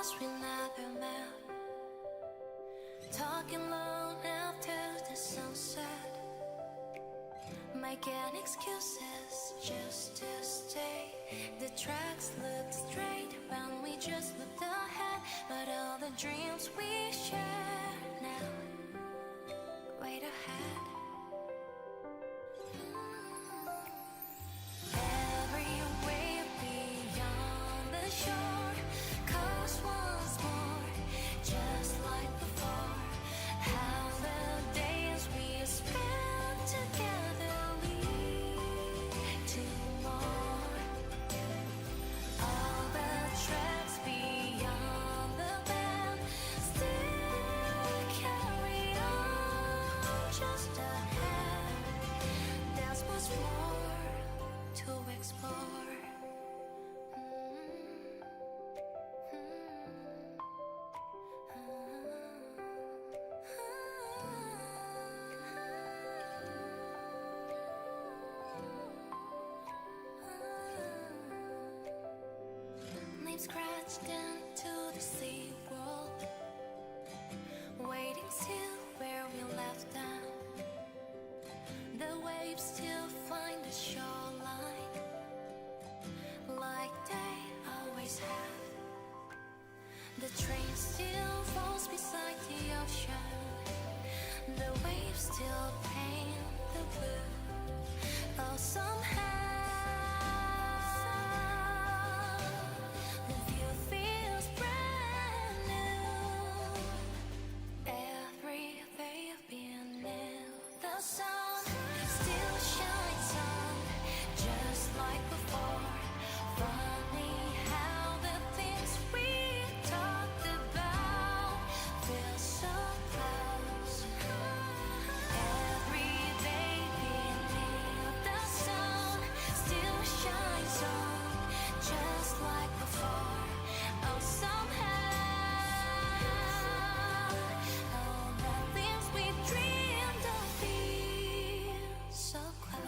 was we never met. Talking long after the sunset, making excuses just to stay. The tracks look straight when we just looked ahead, but all the dreams we share now wait ahead. Every wave beyond the shore calls once more, just like before. How the days we spent together lead to more. All the tracks beyond the bend still carry on just ahead. There's much more to explore. Names scratched into the sea wall, waiting still where we left them. The waves still find the shoreline, like they always have. The train still falls beside the ocean. The waves still paint the blue. Oh, somehow the view feels brand new. Every wave being new. The sun still shines on, just like before. Funny how the things we talked about feel so close. Every day being new. The sun still shines on, just like before. Oh, somehow all the things we dreamed of feel so close.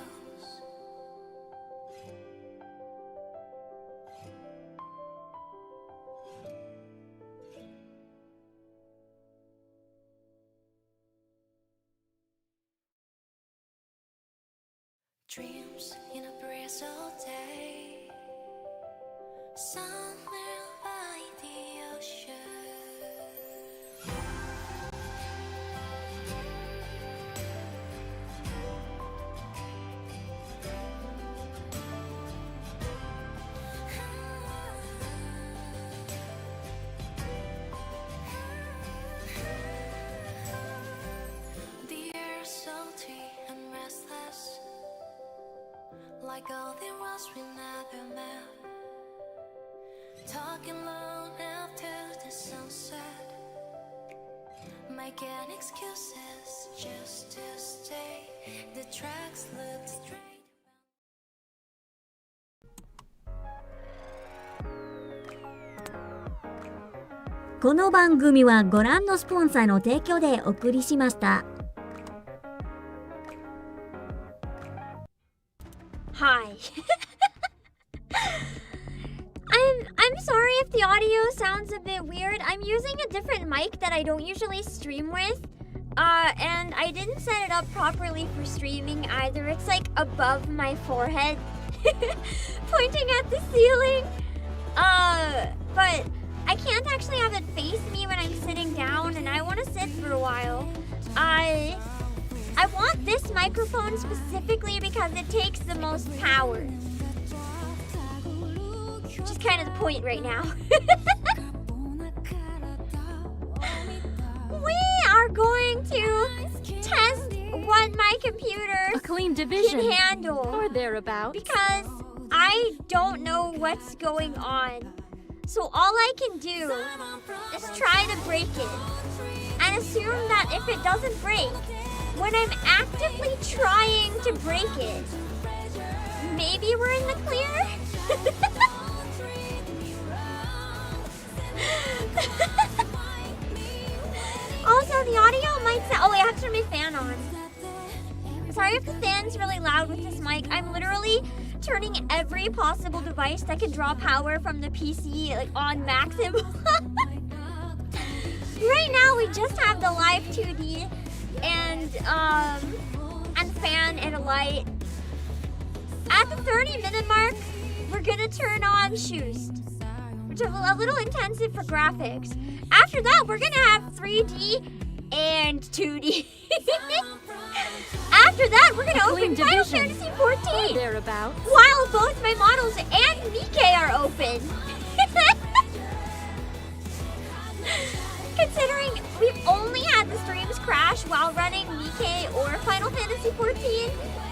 Dreams in a breeze all day, somewhere by the ocean. The air's salty and restless, like all the worlds we never met. Talking long after the sunset, making excuses just to stay. The tracks look straight. この番組はご覧のスポンサーの提供でお送りしました。Hi. I'm sorry if the audio sounds a bit weird. I'm using a different mic that I don't usually stream with. And I didn't set it up properly for streaming either. It's like above my forehead, pointing at the ceiling. But I can't actually have it face me when I'm sitting down, and I want to sit for a while. I want this microphone specifically because it takes the most power. Which is kind of the point right now. We are going to test what my computer A clean division can handle. or thereabouts. Because I don't know what's going on. So all I can do is try to break it. And assume that if it doesn't break, when I'm actively trying to break it, maybe we're in the clear? Also, the audio might sound... Oh, wait, I have to turn my fan on. Sorry if the fan's really loud with this mic. I'm literally turning every possible device that can draw power from the PC like on maximum. Right now we just have the live 2D and fan and a light. At the 30-minute mark, we're gonna turn on Shoost, which is a little intensive for graphics. After that, we're gonna have 3D and 2D. After that, we're gonna open Final Fantasy 14. Thereabouts. While both my models and Nikkei are open. Considering we've only had the streams crash while running Nikkei or Final Fantasy 14,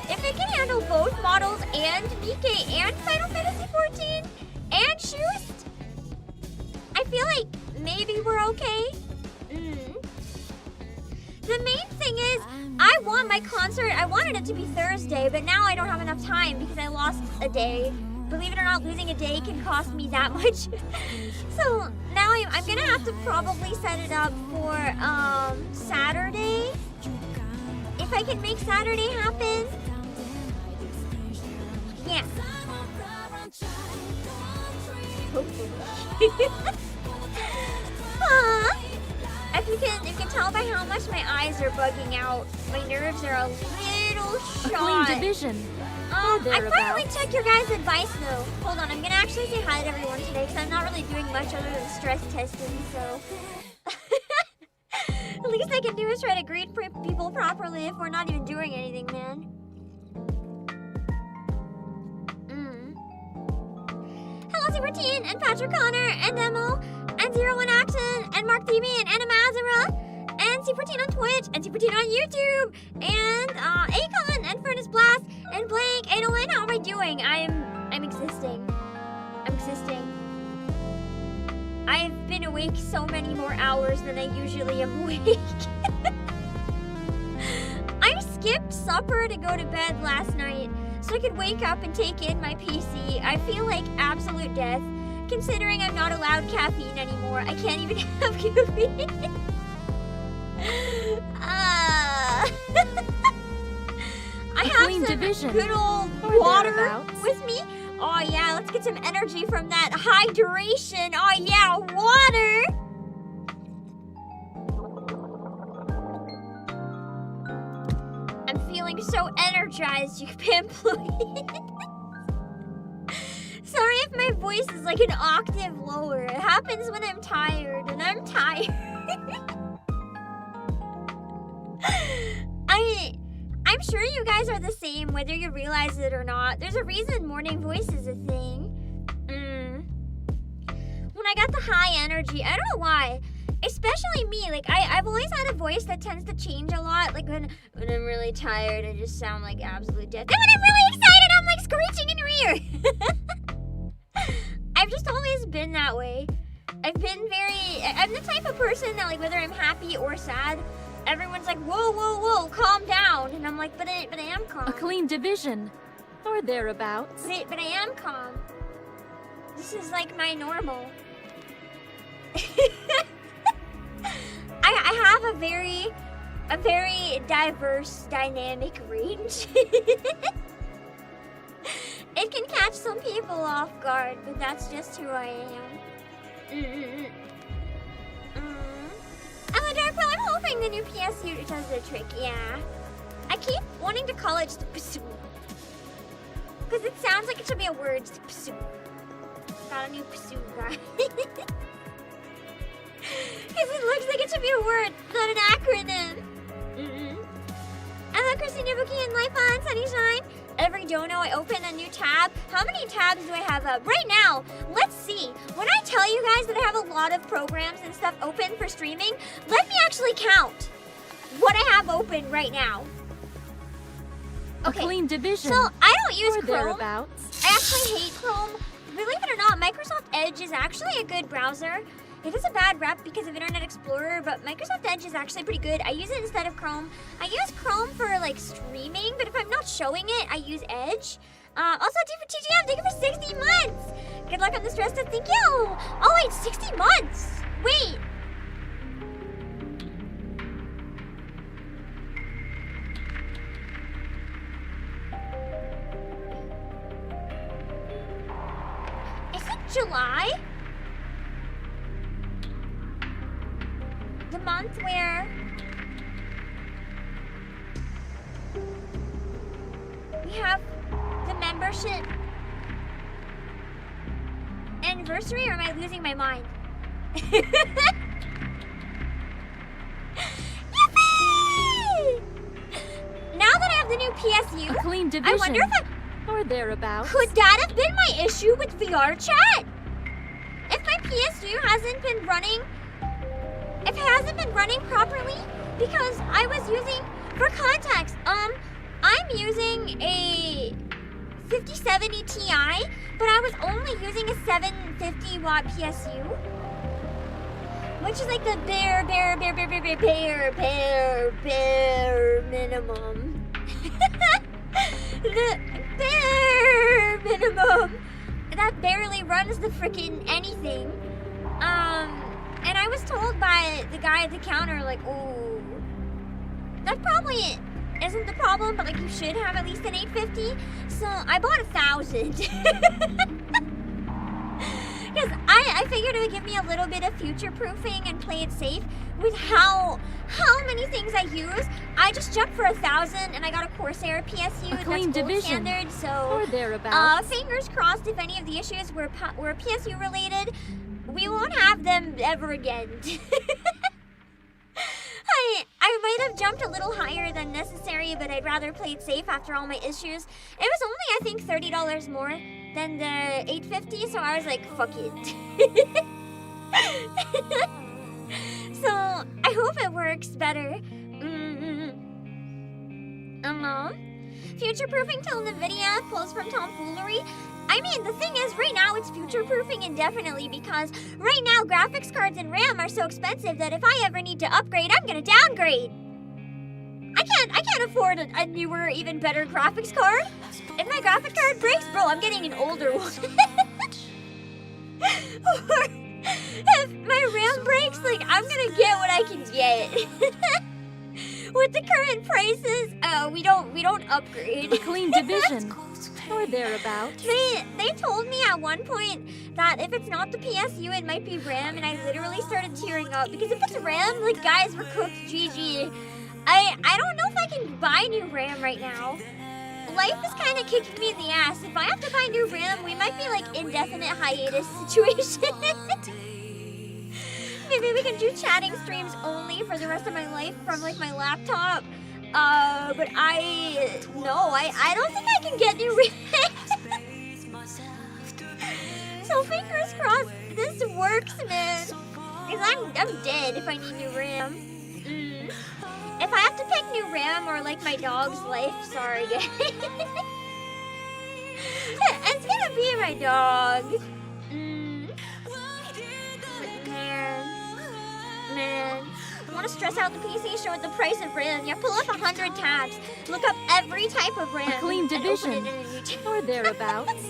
if it can handle both models and Nikkei and Final Fantasy 14 and Shoost, I feel like maybe we're okay. The main thing is, I want my concert, I wanted it to be Thursday, but now I don't have enough time because I lost a day. Believe it or not, losing a day can cost me that much. So now I'm gonna have to probably set it up for Saturday. If I can make Saturday happen. Yeah. Hopefully. If you can tell by how much my eyes are bugging out, my nerves are a little shot. Clean division. I finally took your guys' advice though. Hold on, I'm gonna actually say hi to everyone today because I'm not really doing much other than stress testing, so. The least I can do is try to greet people properly if we're not even doing anything, man. Hello, Superteen, and Patrick Connor, and Demo, and 01 Action, and Mark DB, and Anna Mazara, and Superteen on Twitch, and Superteen on YouTube, and Akon, and Furnace Blast, and Blank, 801. How am I doing? I'm existing. I'm existing. I've been awake so many more hours than I usually am awake. I skipped supper to go to bed last night so I could wake up and take in my PC. I feel like absolute death, considering I'm not allowed caffeine anymore. I can't even have caffeine. I have some good old water with me. Oh yeah, let's get some energy from that hydration. Oh yeah, water. I'm feeling so energized, you employee. Sorry if my voice is like an octave lower. It happens when I'm tired, and I'm tired. I'm sure you guys are the same, whether you realize it or not. There's a reason morning voice is a thing. When I got the high energy, I don't know why. Especially me, like I've always had a voice that tends to change a lot. Like when I'm really tired, I just sound like absolute death. And when I'm really excited, I'm like screeching in your ear. I've just always been that way. I'm the type of person that, like, whether I'm happy or sad, everyone's like, whoa, whoa, whoa, calm down. And I'm like, but I am calm. A clean division, or thereabouts. But I am calm. This is like my normal. I have a very diverse, dynamic range. It can catch some people off guard, but that's just who I am. Dark Pearl, I'm hoping the new PSU does the trick, yeah. I keep wanting to call it just PSU. Because it sounds like it should be a word, just PSU. Got a new PSU guy. Because it looks like it should be a word, not an acronym. Hello, Christina Bookie and Life on Sunnyshine. Every dono I open a new tab. How many tabs do I have up? Right now, let's see. When I tell you guys that I have a lot of programs and stuff open for streaming, let me actually count what I have open right now. Okay, a clean division. So I don't use Chrome. Thereabouts. I actually hate Chrome. Believe it or not, Microsoft Edge is actually a good browser. It has a bad rep because of Internet Explorer, but Microsoft Edge is actually pretty good. I use it instead of Chrome. I use Chrome for, like, streaming, but if I'm not showing it, I use Edge. Also, TGM, thank you for 60 months! Good luck on the stress test, thank you! Oh, wait, 60 months! Wait! Is it July? month where we have the membership anniversary, or am I losing my mind? Yippee! Now that I have the new PSU, A clean division. I wonder if or thereabouts. could that have been my issue with VR chat? If my PSU hasn't been running, if it hasn't been running properly, because I was using, for context, I'm using a 5070 Ti, but I was only using a 750 watt PSU, which is like the bare minimum. The bare minimum that barely runs the freaking anything. And I was told by the guy at the counter, like, oh, that probably isn't the problem, but like you should have at least an 850. So I bought 1,000. Because I figured it would give me a little bit of future proofing and play it safe with how many things I use. I just jumped for 1,000 and I got a Corsair PSU. A clean that's gold division. standard, so Or thereabouts. fingers crossed if any of the issues were PSU related, we won't have them ever again. I might have jumped a little higher than necessary, but I'd rather play it safe after all my issues. It was only, I think, $30 more than the 850, so I was like, fuck it. So I hope it works better. Future-proofing till NVIDIA pulls from tomfoolery. I mean, the thing is, right now it's future-proofing indefinitely because right now graphics cards and RAM are so expensive that if I ever need to upgrade, I'm gonna downgrade. I can't afford a newer, even better graphics card. If my graphic card breaks, bro, I'm getting an older one. Or if my RAM breaks, like, I'm gonna get what I can get. With the current prices, we don't upgrade. A clean division. Or thereabouts. They told me at one point that if it's not the PSU, it might be RAM, and I literally started tearing up because if it's RAM, like, guys, we're cooked. GG. I don't know if I can buy new RAM right now. Life is kind of kicking me in the ass. If I have to buy new RAM, we might be like indefinite hiatus situation. Maybe we can do chatting streams only for the rest of my life from like my laptop. But I don't think I can get new RAM. So fingers crossed this works, man. Because I'm dead if I need new RAM. If I have to pick new RAM or like my dog's life, sorry guys. It's gonna be my dog. Man. Want to stress out the PC? Show it the price of RAM. Yeah, pull up 100 tabs. Look up every type of RAM. A clean division. And open it in a new tab. Or thereabouts.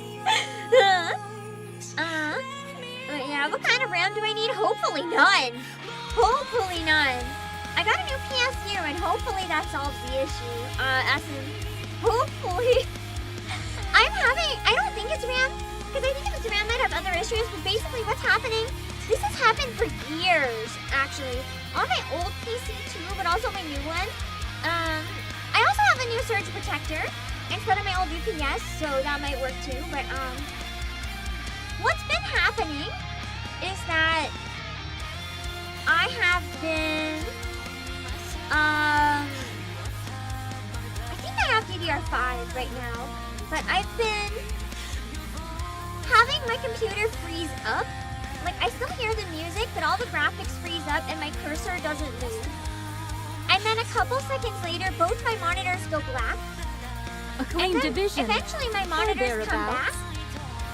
Yeah, what kind of RAM do I need? Hopefully none. Hopefully none. I got a new PSU and hopefully that solves the issue. As in, hopefully. I don't think it's RAM, because I think if it's RAM, I'd have other issues, but basically what's happening, this has happened for years, actually. On my old PC too, but also my new one. I also have a new surge protector instead of my old UPS, so that might work too, but what's been happening is that I have been, I think I have DDR5 right now, but I've been having my computer freeze up. Like, I still hear the music, but all the graphics freeze up and my cursor doesn't move. And then a couple seconds later, both my monitors go black. A clean division. Eventually my monitors come back,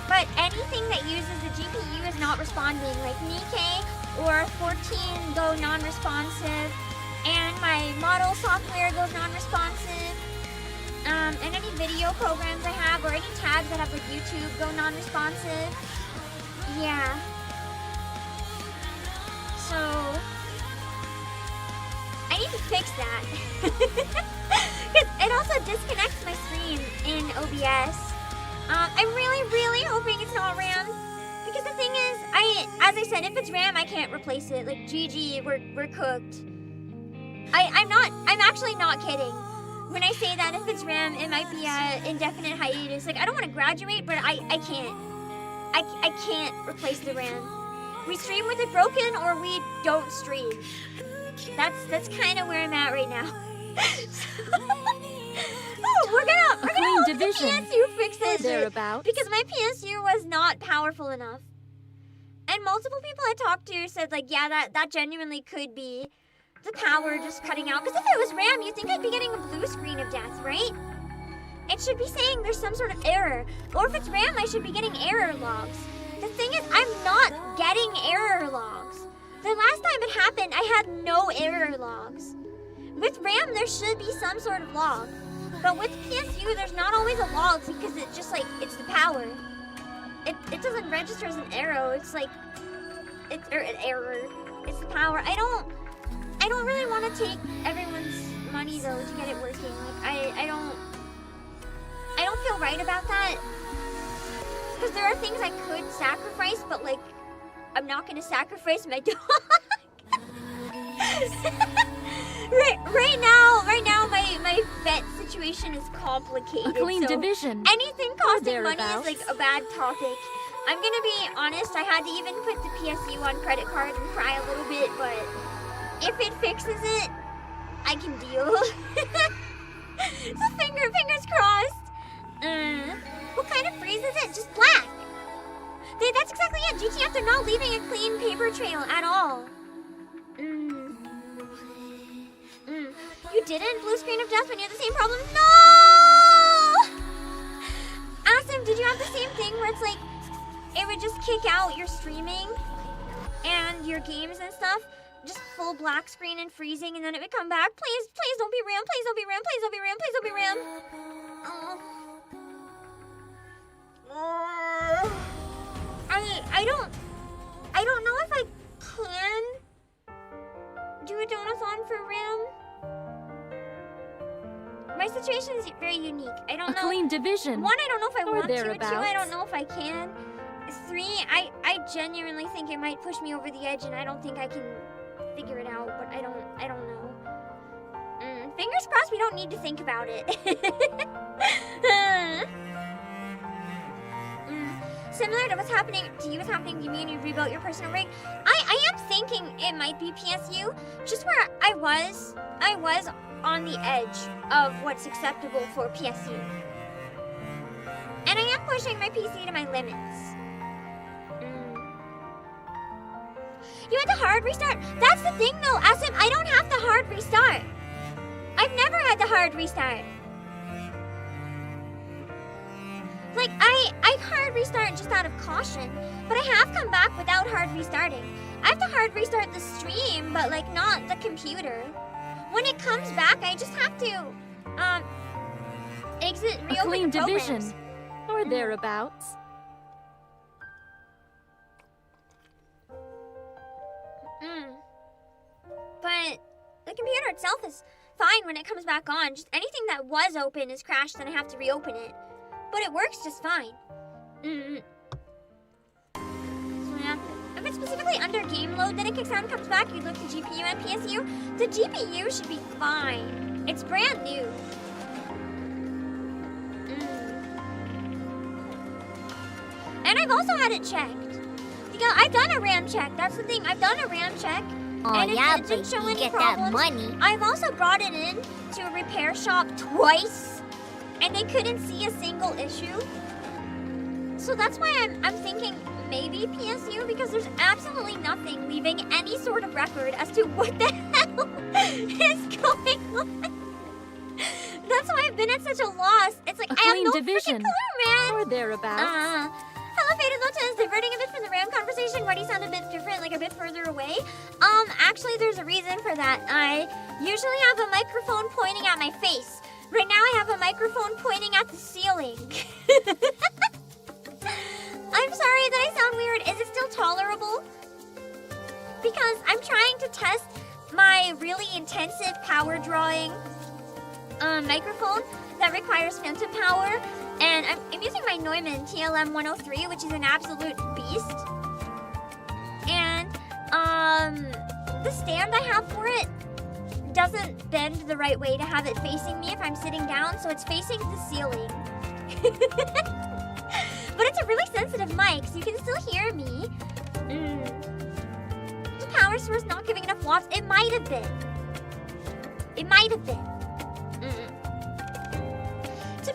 but anything that uses the GPU is not responding. Like Nikkei or 14 go non-responsive, and my model software goes non-responsive. And any video programs I have or any tabs that have like YouTube go non-responsive. Yeah. So I need to fix that. Because it also disconnects my stream in OBS. I'm really hoping it's not RAM. Because the thing is, as I said, if it's RAM, I can't replace it. Like, GG, we're cooked. I'm actually not kidding. When I say that if it's RAM, it might be an indefinite hiatus. Like, I don't want to graduate, but I can't. I can't replace the RAM. We stream with it broken, or we don't stream. That's kind of where I'm at right now. We're gonna hope the PSU fixes it, because my PSU was not powerful enough. And multiple people I talked to said, like, yeah, that genuinely could be the power just cutting out. Because if it was RAM, you'd think I'd be getting a blue screen of death, right? It should be saying there's some sort of error. Or if it's RAM, I should be getting error logs. The thing is, I'm not getting error logs. The last time it happened, I had no error logs. With RAM, there should be some sort of log. But with PSU, there's not always a log because it's just like, it's the power. It doesn't register as an arrow. It's like, an error. It's the power. I don't really want to take everyone's money though to get it working. Like, I don't feel right about that. Because there are things I could sacrifice, but like, I'm not gonna sacrifice my dog. Right now, my vet situation is complicated. A clean so division. Anything costing money is like a bad topic. I'm gonna be honest, I had to even put the PSU on credit card and cry a little bit, but if it fixes it, I can deal. So fingers crossed. What kind of freeze is it? Just black. That's exactly it. GTF, they're not leaving a clean paper trail at all. You didn't? Blue screen of death when you had the same problem? No! Asim, did you have the same thing where it's like, it would just kick out your streaming and your games and stuff? Just full black screen and freezing, and then it would come back. Please don't be RAM. Please don't be RAM. Please don't be RAM. Please don't be RAM. I don't know if I can do a donathon for RAM. My situation is very unique. I don't know. A clean division. 1, I don't know if I want to. 2, thereabouts. I don't know if I can. 3, I genuinely think it might push me over the edge, and I don't think I can figure it out. But I don't know. Fingers crossed. We don't need to think about it. Similar to what's happening to you, what's happening to me, and you rebuilt your personal rig. I am thinking it might be PSU, just where I was on the edge of what's acceptable for PSU. And I am pushing my PC to my limits. You had the hard restart? That's the thing though, Asim, I don't have the hard restart. I've never had the hard restart. Like, I hard restart just out of caution, but I have come back without hard restarting. I have to hard restart the stream, but like not the computer. When it comes back, I just have to reopen A clean the programs. division. Or thereabouts. But the computer itself is fine when it comes back on. Just anything that was open is crashed, and I have to reopen it. But it works just fine. So yeah. If it's specifically under game load, then it kicks out and comes back. You look to GPU and PSU. The GPU should be fine. It's brand new. And I've also had it checked. Because I've done a RAM check. That's the thing. I've done a RAM check. Oh and yeah, it didn't show but you any get problems. that money. I've also brought it in to a repair shop twice, and they couldn't see a single issue. So that's why I'm thinking maybe PSU, because there's absolutely nothing leaving any sort of record as to what the hell is going on. That's why I've been at such a loss. It's like, A I have clean no division. freaking clue, man. Or thereabouts. Hello, Faded Lotus. Diverting a bit from the RAM conversation. Why do you sound a bit different, like a bit further away? Actually, there's a reason for that. I usually have a microphone pointing at my face. Right now, I have a microphone pointing at the ceiling. I'm sorry that I sound weird. Is it still tolerable? Because I'm trying to test my really intensive power drawing microphone that requires phantom power. And I'm using my Neumann TLM 103, which is an absolute beast. And the stand I have for it doesn't bend the right way to have it facing me if I'm sitting down, so it's facing the ceiling. But it's a really sensitive mic, so you can still hear me. The power source not giving enough watts? It might have been. It might have been. To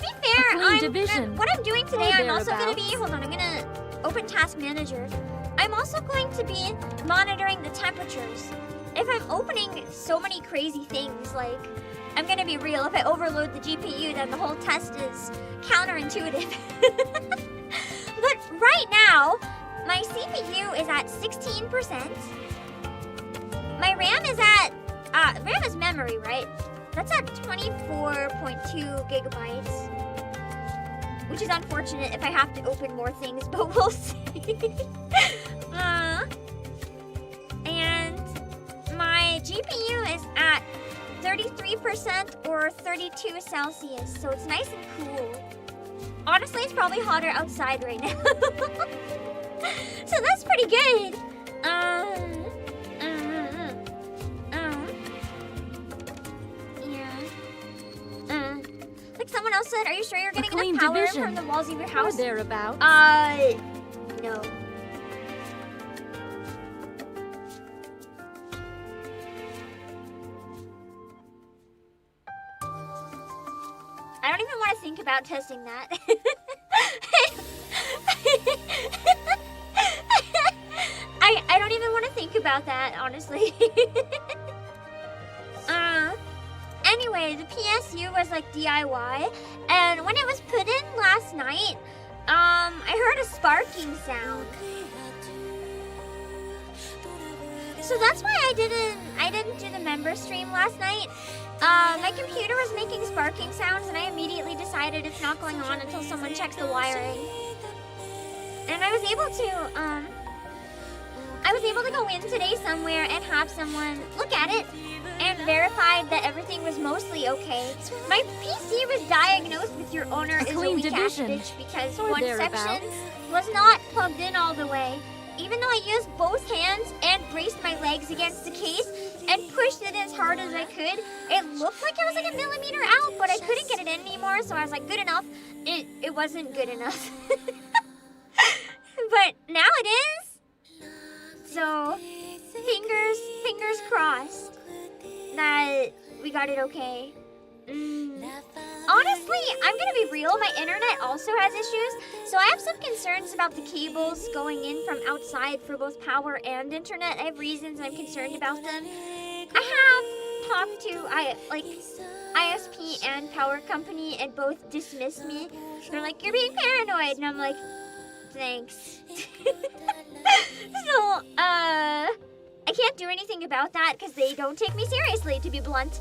be fair, what I'm doing today, I'm also going to be, hold on, I'm going to open Task Manager. I'm also going to be monitoring the temperatures. If I'm opening so many crazy things, like, I'm going to be real, if I overload the GPU, then the whole test is counterintuitive. But right now, my CPU is at 16%. My RAM is at, RAM is memory, right? That's at 24.2 gigabytes. Which is unfortunate if I have to open more things, but we'll see. And my GPU is at 33% or 32 Celsius, so it's nice and cool. Honestly, it's probably hotter outside right now. So that's pretty good. Like someone else said, are you sure you're getting enough power from the walls of your house? Or thereabouts. No. I don't even want to think about testing that. I don't even want to think about that, honestly. Anyway, the PSU was like DIY, and when it was put in last night, I heard a sparking sound. So that's why I didn't do the member stream last night. My computer was making sparking sounds, and I immediately decided it's not going on until someone checks the wiring. And I was able to go in today somewhere and have someone look at it and verified that everything was mostly okay. My PC was diagnosed with your owner is a weak ass bitch because one section was not plugged in all the way. Even though I used both hands and braced my legs against the case and pushed it as hard as I could, it looked like it was like a millimeter out, but I couldn't get it in anymore, so I was like, good enough. It wasn't good enough. But now it is. So, fingers crossed that we got it okay. Honestly, I'm gonna be real, my internet also has issues, so I have some concerns about the cables going in from outside for both power and internet. I have reasons I'm concerned about them. I have talked to ISP and power company, and both dismissed me. They're like, you're being paranoid, and I'm like, thanks. So, I can't do anything about that because they don't take me seriously, to be blunt.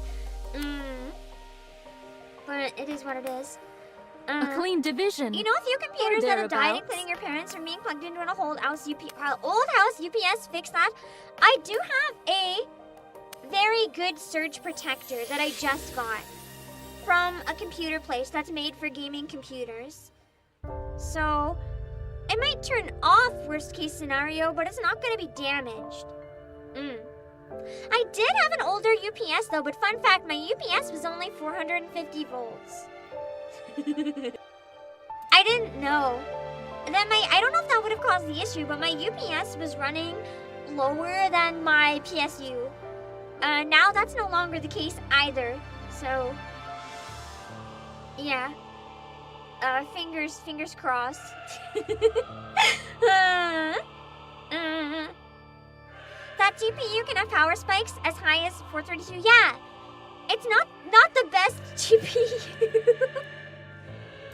But it is what it is. A clean division. You know a few computers that have died, including your parents, from being plugged into an old house UPS fixed that. I do have a very good surge protector that I just got from a computer place that's made for gaming computers. So, it might turn off worst case scenario, but it's not going to be damaged. I did have an older UPS though, but fun fact, my UPS was only 450 volts. I didn't know. I don't know if that would have caused the issue, but my UPS was running lower than my PSU. Now that's no longer the case either. So, yeah. Fingers crossed. That GPU can have power spikes as high as 432. Yeah, it's not the best GPU.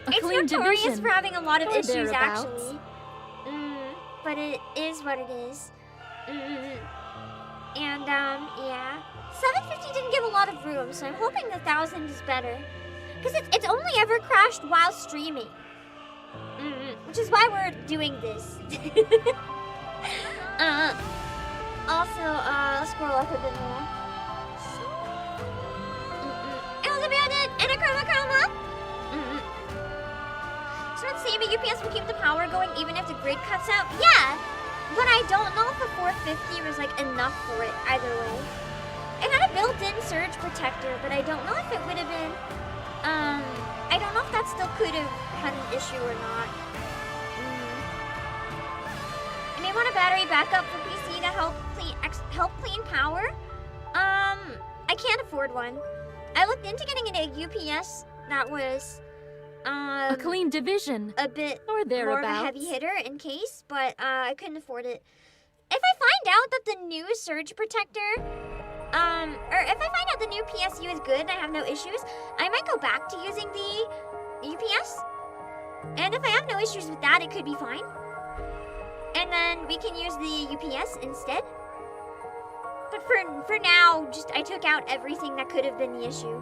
It's notorious for having a lot of issues, actually. But it is what it is. And yeah, 750 didn't give a lot of room, so I'm hoping the 1000 is better. Because it's only ever crashed while streaming. Which is why we're doing this. Also, let's scroll up a bit more. It was abandoned in a chroma. So let's see, but UPS will keep the power going even if the grid cuts out. Yeah, But I don't know if the 450 was like enough for it either way. It had a built-in surge protector, but I don't know if it would have been, I don't know if that still could have had an issue or not. I may want a battery backup for PC to help clean power. I can't afford one. I looked into getting a UPS that was A clean division. a bit Or more of a thereabouts. heavy hitter in case, but I couldn't afford it. If I find out that the new surge protector, or if I find out the new PSU is good and I have no issues, I might go back to using the UPS. And if I have no issues with that, it could be fine. And then we can use the UPS instead. But for now, just I took out everything that could have been the issue.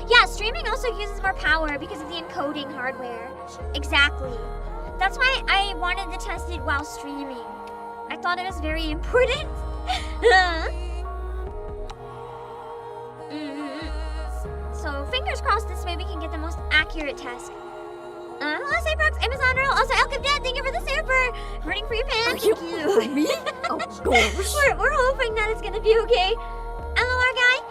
Yeah, streaming also uses more power because of the encoding hardware. Exactly. That's why I wanted to test it while streaming. I thought it was very important. So fingers crossed this way we can get the most accurate test. Hello, Cyprox, Amazon Earl, also Elkabdet, thank you for the super. Rooting for your pan. Thank you. Me? Oh gosh. We're hoping that it's gonna be okay. MLR guy?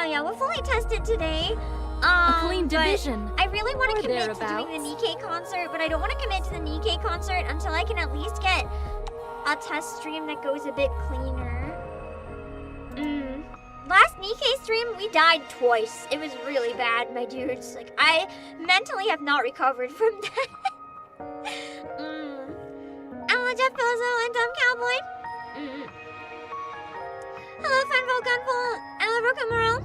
Yeah, we'll fully test it today. A clean but division. I really want Or to commit to doing thereabouts. the Nikkei concert, but I don't want to commit to the Nikkei concert until I can at least get a test stream that goes a bit cleaner. Last Nikkei stream, we died twice. It was really bad, my dudes. Like, I mentally have not recovered from that. Hello, Jeff Bozo and Dumb Cowboy. Hello, Funville Gunful. Hello, Broken Moral.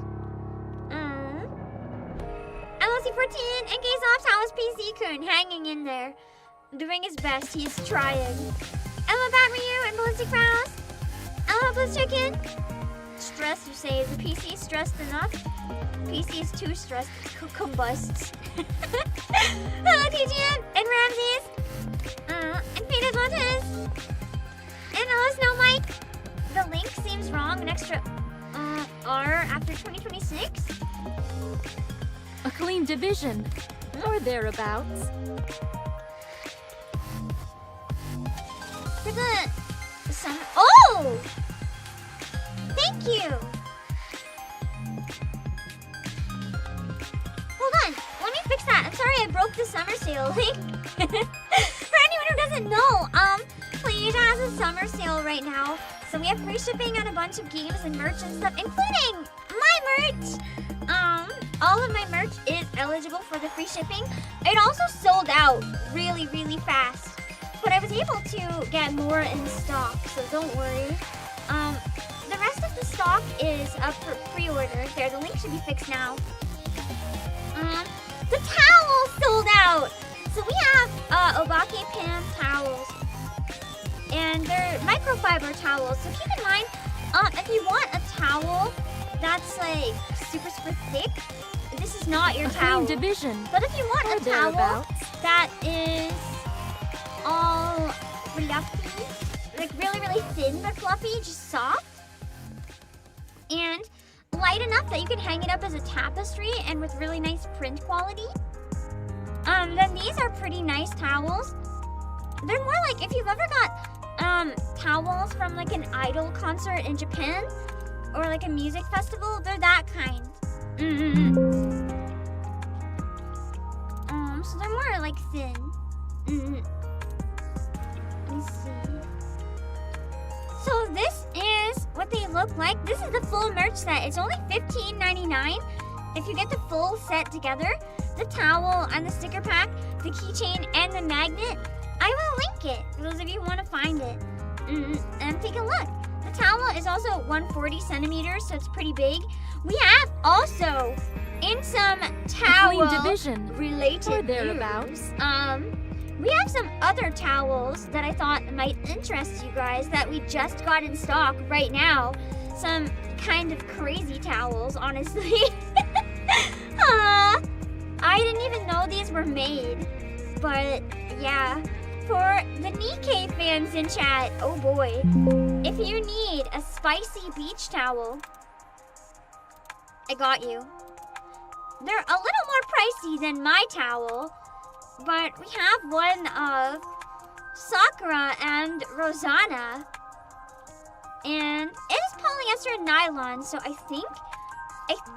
LC14 and Gazeoff's house PC-kun hanging in there. Doing his best, he's trying. Hello, Bat Ryu and Ballistic Prowess. Hello, Blitz Chicken. Stress, you say, is the PC stressed enough? PC is too stressed, combusts. Hello, TGM and Ramses. And Peter's Montes. And hello, Snow Mike. The link seems wrong. An extra R after 2026. A clean division. Or thereabouts. For the summer. Oh! Thank you! Hold on. Let me fix that. I'm sorry I broke the summer sale link. For anyone who doesn't know, Playsia has a summer sale right now. So we have free shipping on a bunch of games and merch and stuff, including my merch. All of my merch is eligible for the free shipping. It also sold out really, really fast. But I was able to get more in stock, so don't worry. The rest of the stock is up for pre-order. There, the link should be fixed now. The towels sold out! So we have Obake PAM towels. And they're microfiber towels. So keep in mind, if you want a towel that's like super, super thick, this is not your A towel. clean division. But if you want Or a towel thereabouts. that is all fluffy, like really, really thin but fluffy, just soft, and light enough that you can hang it up as a tapestry and with really nice print quality, then these are pretty nice towels. They're more like if you've ever got towels from like an idol concert in Japan or like a music festival, they're that kind. So they're more like thin. Let me see. So this is what they look like. This is the full merch set. It's only $15.99 if you get the full set together. The towel and the sticker pack, the keychain, and the magnet. I will link it for those of you who want to find it. And take a look. The towel is also 140 centimeters, so it's pretty big. We have also, in some towel division. related Or thereabouts. news, we have some other towels that I thought might interest you guys that we just got in stock right now. Some kind of crazy towels, honestly. I didn't even know these were made. But yeah, for the Nikkei fans in chat, oh boy. If you need a spicy beach towel, I got you. They're a little more pricey than my towel, but we have one of Sakura and Rosanna. And it is polyester and nylon, so I think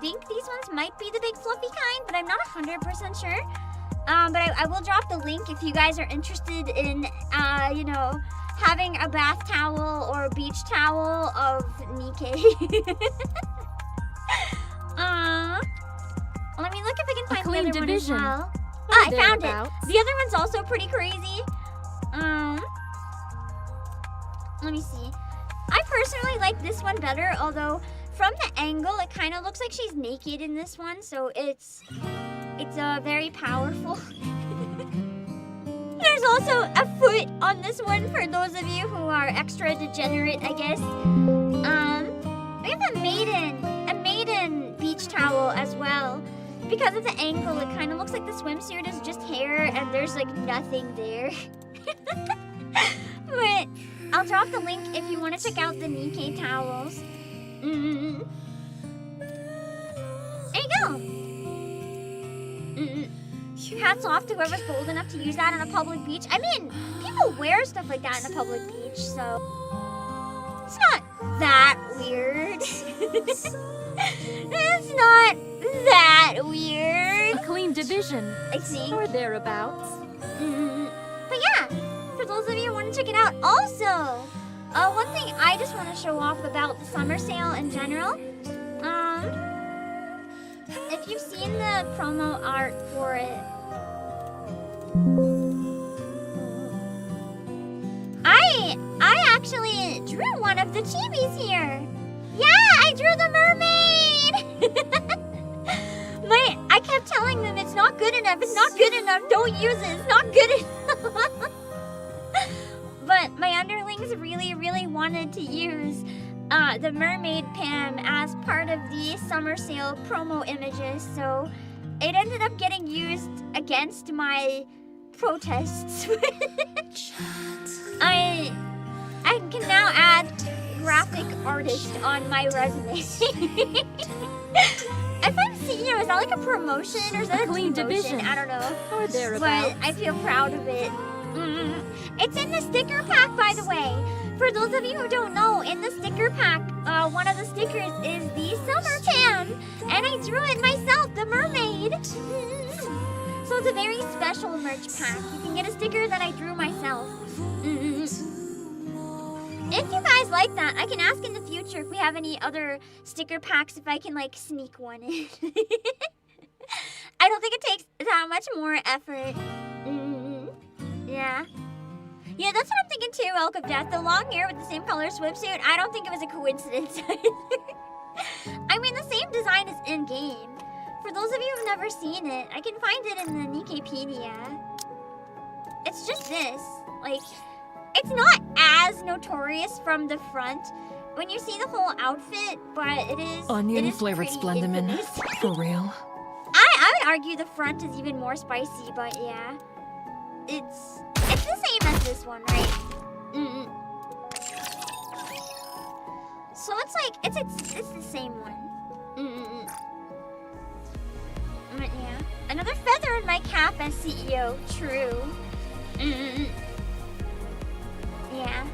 these ones might be the big fluffy kind, but I'm not 100% sure. But I will drop the link if you guys are interested in, you know, having a bath towel or a beach towel of Nikkei. Let me look if I can find the other one as well. I found it. The other one's also pretty crazy. Let me see. I personally like this one better, although from the angle it kind of looks like she's naked in this one, so it's very powerful. There's also a foot on this one for those of you who are extra degenerate, I guess. We have a maiden beach towel as well. Because of the angle, it kind of looks like the swimsuit is just hair and there's like nothing there. But I'll drop the link if you want to check out the Nikkei towels. There you go. Hats off to whoever's bold enough to use that on a public beach. I mean, people wear stuff like that in a public beach, so it's not that weird. It's not that weird. A clean division. I think. Or thereabouts. But yeah, for those of you who want to check it out, also, one thing I just want to show off about the summer sale in general. If you've seen the promo art for it, I actually drew one of the chibis here. Yeah, I drew the mermaid. I kept telling them it's not good enough. It's not good enough. Don't use it. It's not good enough. But my underlings really wanted to use the mermaid Pam as part of the summer sale promo images, so it ended up getting used against my protests. I can now add graphic artist on my resume. If I'm CEO, is that like a promotion or is that a clean division? I don't know. Or thereabouts. But I feel proud of it. It's in the sticker pack, by the way. For those of you who don't know, in the sticker pack, one of the stickers is the Summer Pam, and I drew it myself, the mermaid. So it's a very special merch pack. You can get a sticker that I drew myself. If you guys like that, I can ask in the future if we have any other sticker packs, if I can like sneak one in. I don't think it takes that much more effort. Yeah. Yeah, that's what I'm thinking too, Elk of Death. The long hair with the same color swimsuit, I don't think it was a coincidence. I mean, the same design is in-game. For those of you who've never seen it, I can find it in the Nikkeipedia. It's just this. Like, it's not as notorious from the front when you see the whole outfit, but it is Onion-flavored pretty Splendimin. infamous. For real? I would argue the front is even more spicy, but yeah. It's the same as this one, right? So it's like it's the same one. Yeah. Another feather in my cap as CEO. True. Yeah.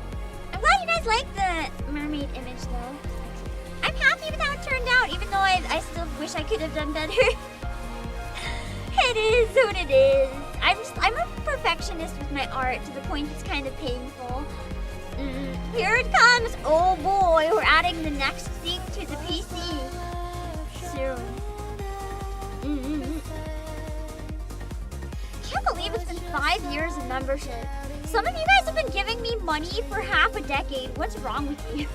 I'm glad you guys like the mermaid image though. I'm happy with how it turned out, even though I still wish I could have done better. It is what it is. I'm a perfectionist with my art to the point it's kind of painful. Here it comes. Oh boy, we're adding the next thing to the PC soon. Can't believe it's been 5 years of membership. Some of you guys have been giving me money for half a decade. What's wrong with you?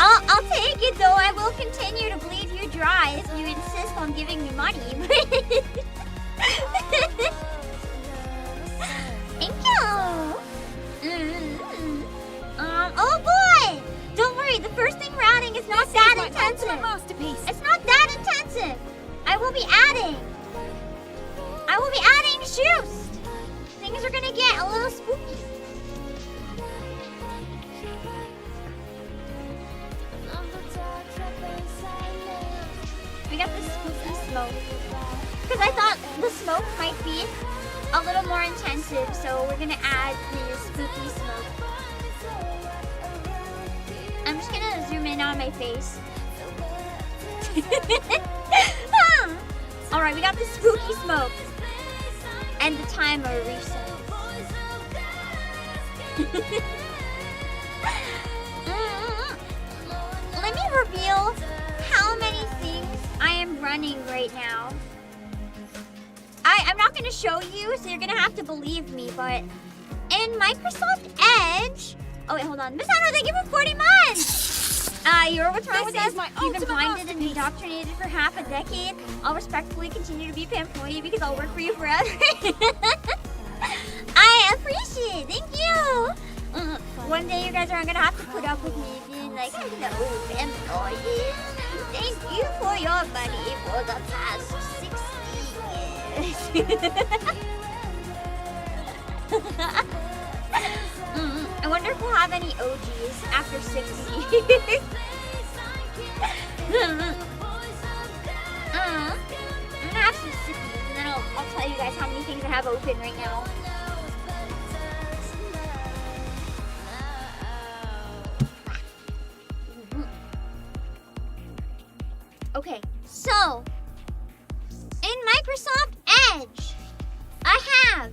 I'll take it though. I will continue to bleed you dry if you insist on giving me money. Thank you. Oh boy! Don't worry, the first thing we're adding is not that intensive. Masterpiece. It's not that intensive. I will be adding shoes. Things are gonna get a little spooky. We got this spooky smoke. Because I thought the smoke might be a little more intensive, so we're gonna add the spooky smoke. I'm just gonna zoom in on my face. Alright, we got the spooky smoke. And the timer reset. Let me reveal how many things I am running right now. I'm not going to show you, so you're going to have to believe me, but in Microsoft Edge... Oh, wait, hold on. Miss Anna, thank you for 40 months! You're what's wrong with us? You've been blinded and indoctrinated for half a decade. I'll respectfully continue to be PAM employee because I'll work for you forever. I appreciate it. Thank you. One day you guys are going to have to put up with me being like, hello, employees. Thank you for your money for the past 60 years. I wonder if we'll have any OGs after 60 years. I'm gonna have some sippies and then I'll tell you guys how many things I have open right now. Okay, so in Microsoft Edge, I have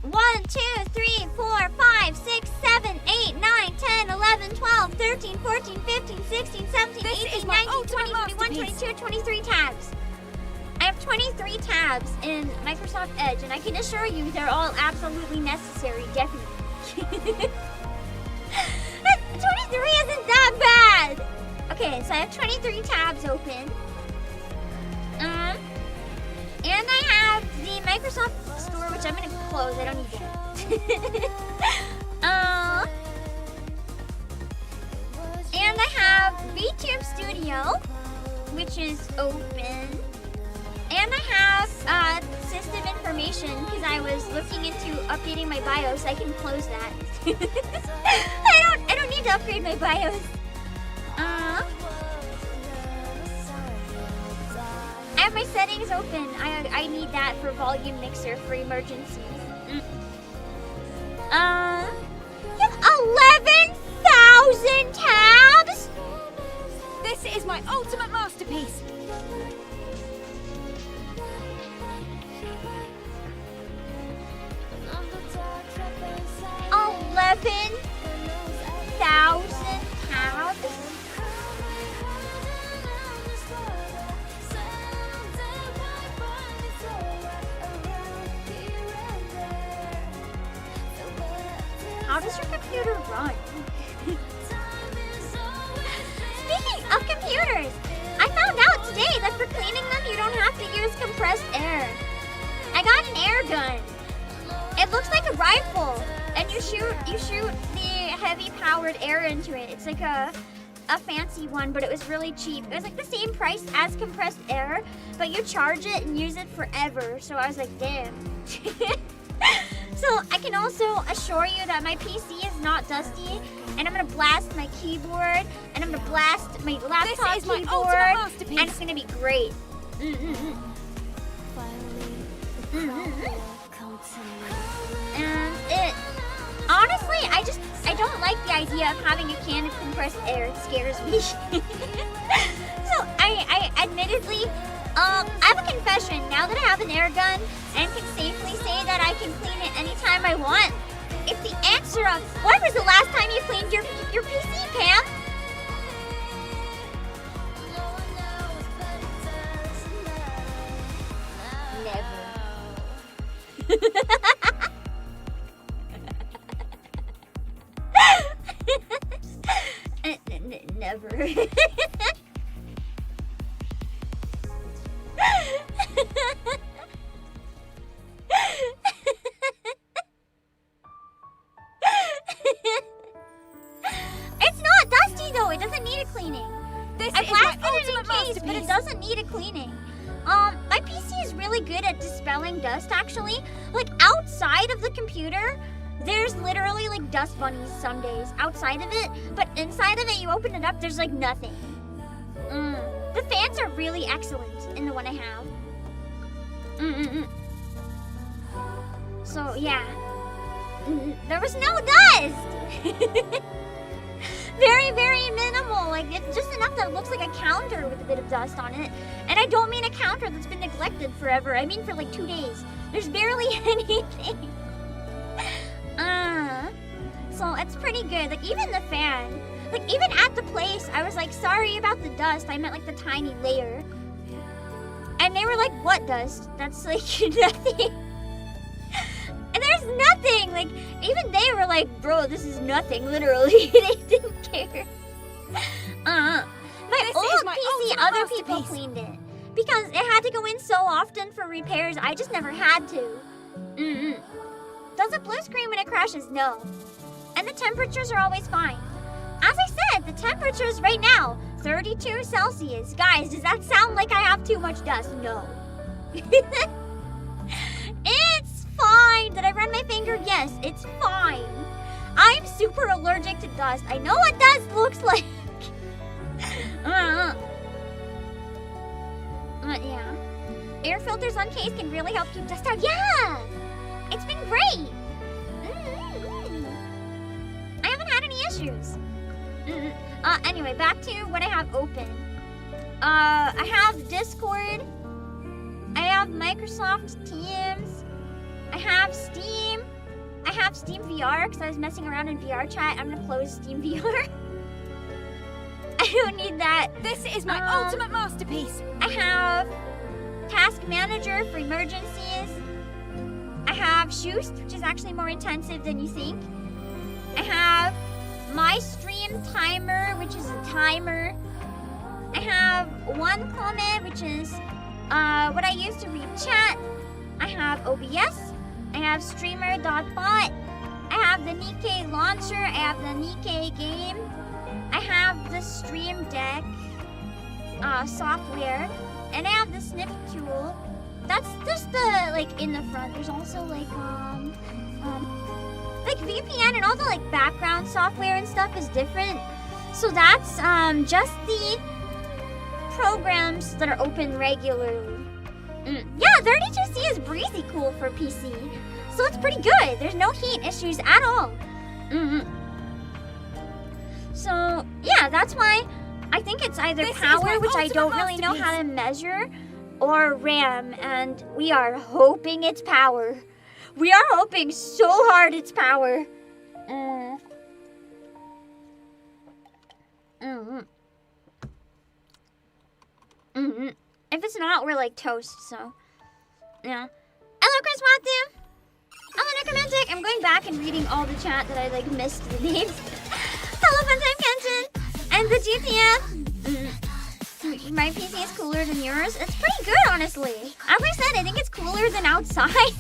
1, 2, 3, 4, 5, 6, 7, 8, 9, 10, 11, 12, 13, 14, 15, 16, 17, 18, 19, 20, 21, 22, 23 tabs. I have 23 tabs in Microsoft Edge, and I can assure you they're all absolutely necessary, definitely. 23 isn't that bad! Okay, so I have 23 tabs open. And I have the Microsoft Store, which I'm going to close. I don't need it. And I have VTube Studio, which is open. And I have system information because I was looking into updating my BIOS. I can close that. I don't need to upgrade my BIOS. I have my settings open. I need that for volume mixer for emergencies. You have 11,000 tabs? This is my ultimate masterpiece. tabs? How does your computer run? Speaking of computers, I found out today that for cleaning them you don't have to use compressed air. I got an air gun. It looks like a rifle, and you shoot the heavy powered air into it. It's like a fancy one, but it was really cheap. It was like the same price as compressed air, but you charge it and use it forever. So I was like, damn. So I can also assure you that my PC is not dusty, and I'm gonna blast my keyboard, and I'm gonna blast my laptop This is my keyboard, ultimate masterpiece. and it's gonna be great. And it honestly, I don't like the idea of having a can of compressed air. It scares me. So I admittedly, I have a confession. Now that I have an air gun and can safely say that I can clean it anytime I want, if the answer of when was the last time you cleaned your PC, Pam? Never. Never. It's not dusty though. It doesn't need a cleaning. This I is my blasted it in ultimate case, but it masterpiece. doesn't need a cleaning. My PC is really good at dispelling dust actually. Like outside of the computer, there's literally like dust bunnies some days outside of it, but inside of it, you open it up, there's like nothing. The fans are really excellent in the one I have. So yeah, there was no dust. Very, very minimal. Like, it's just enough that it looks like a counter with a bit of dust on it. And I don't mean a counter that's been neglected forever. I mean for like 2 days. There's barely anything. So it's pretty good. Like, even the fan. Like, even at the place, I was like, sorry about the dust. I meant like the tiny layer. And they were like, what dust? That's like nothing. And there's nothing. Like, even they were like, bro, this is nothing, literally. They didn't care. My old PC, other people cleaned it. Because it had to go in so often for repairs, I just never had to. Does it blue screen when it crashes? No. And the temperatures are always fine. As I said, the temperatures right now, 32 Celsius. Guys, does that sound like I have too much dust? No. It's fine. Did I run my finger? Yes, it's fine. I'm super allergic to dust. I know what dust looks like. Yeah. Air filters on case can really help keep dust out. Yeah! It's been great. I haven't had any issues. Anyway, back to what I have open. I have Discord. I have Microsoft Teams. I have Steam. I have Steam VR because I was messing around in VR chat. I'm gonna close Steam VR. I don't need that. This is my ultimate masterpiece. I have Task Manager for emergencies. I have Shoost, which is actually more intensive than you think. I have My Stream Timer, which is a timer. I have One Comment, which is what I use to read chat. I have OBS. I have Streamer.bot. I have the Nikkei Launcher. I have the Nikkei Game. I have the Stream Deck software. And I have the Sniff tool. That's just the, like, in the front. There's also, like VPN and all the, like, background software and stuff is different. So that's just the programs that are open regularly. Yeah, 32C is breezy cool for PC. So it's pretty good. There's no heat issues at all. So, yeah, that's why I think it's either power, which I don't really know how to measure, or RAM, and we are hoping it's power. We are hoping so hard it's power. If it's not, we're like toast, so. Yeah. Hello, Chris Matthew. Hello, Necromantic. I'm going back and reading all the chat that I, like, missed the names. Hello, Funtime Kenshin. And the GTF. My PC is cooler than yours. It's pretty good, honestly. As I said, I think it's cooler than outside.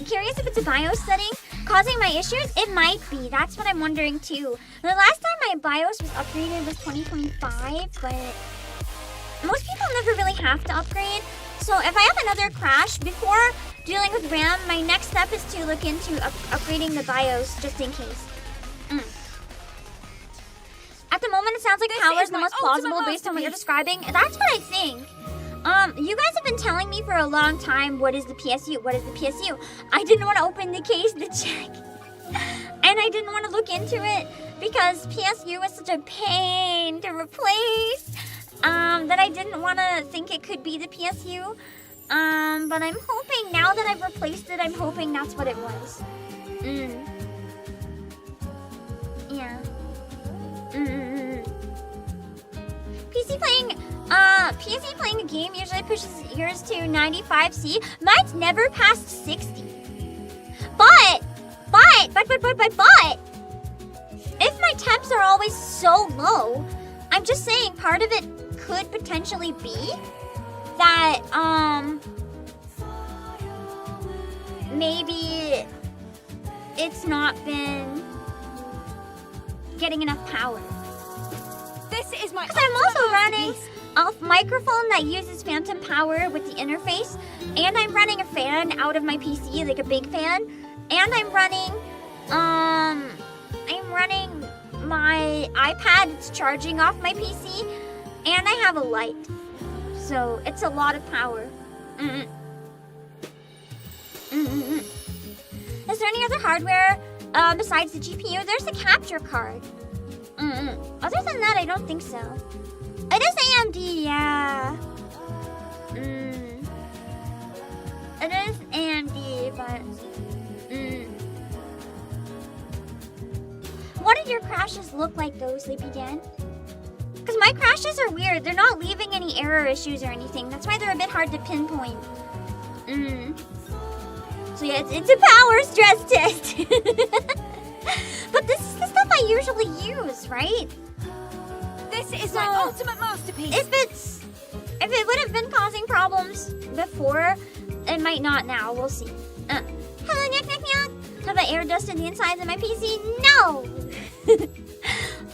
Curious if it's a BIOS setting causing my issues? It might be. That's what I'm wondering, too. The last time my BIOS was upgraded was 2025, but most people never really have to upgrade. So if I have another crash, before dealing with RAM, my next step is to look into upgrading the BIOS just in case. At the moment, it sounds like power is the most plausible based on what you're describing. That's what I think. You guys have been telling me for a long time, what is the PSU? What is the PSU? I didn't want to open the case to check. And I didn't want to look into it because PSU was such a pain to replace. That I didn't want to think it could be the PSU. But I'm hoping, now that I've replaced it, I'm hoping that's what it was. Yeah. PC playing a game usually pushes yours to 95C. Mine's never passed 60. But, if my temps are always so low, I'm just saying part of it could potentially be that, maybe it's not been getting enough power. This is my. Because I'm also running a microphone that uses phantom power with the interface, and I'm running a fan out of my PC, like a big fan, and I'm running my iPad. It's charging off my PC, and I have a light, so it's a lot of power. hardware besides the GPU, there's the capture card. Other than that, I don't think so. It is AMD, yeah. It is AMD, but... What did your crashes look like though, Sleepy Dan? Because my crashes are weird. They're not leaving any error issues or anything. That's why they're a bit hard to pinpoint. So yeah, it's a power stress test. But this is the stuff I usually use, right? This is my ultimate masterpiece. If it would have been causing problems before, it might not now. We'll see. Hello, Nyak Nyak Nyak. Have I air dusted the insides of my PC? No!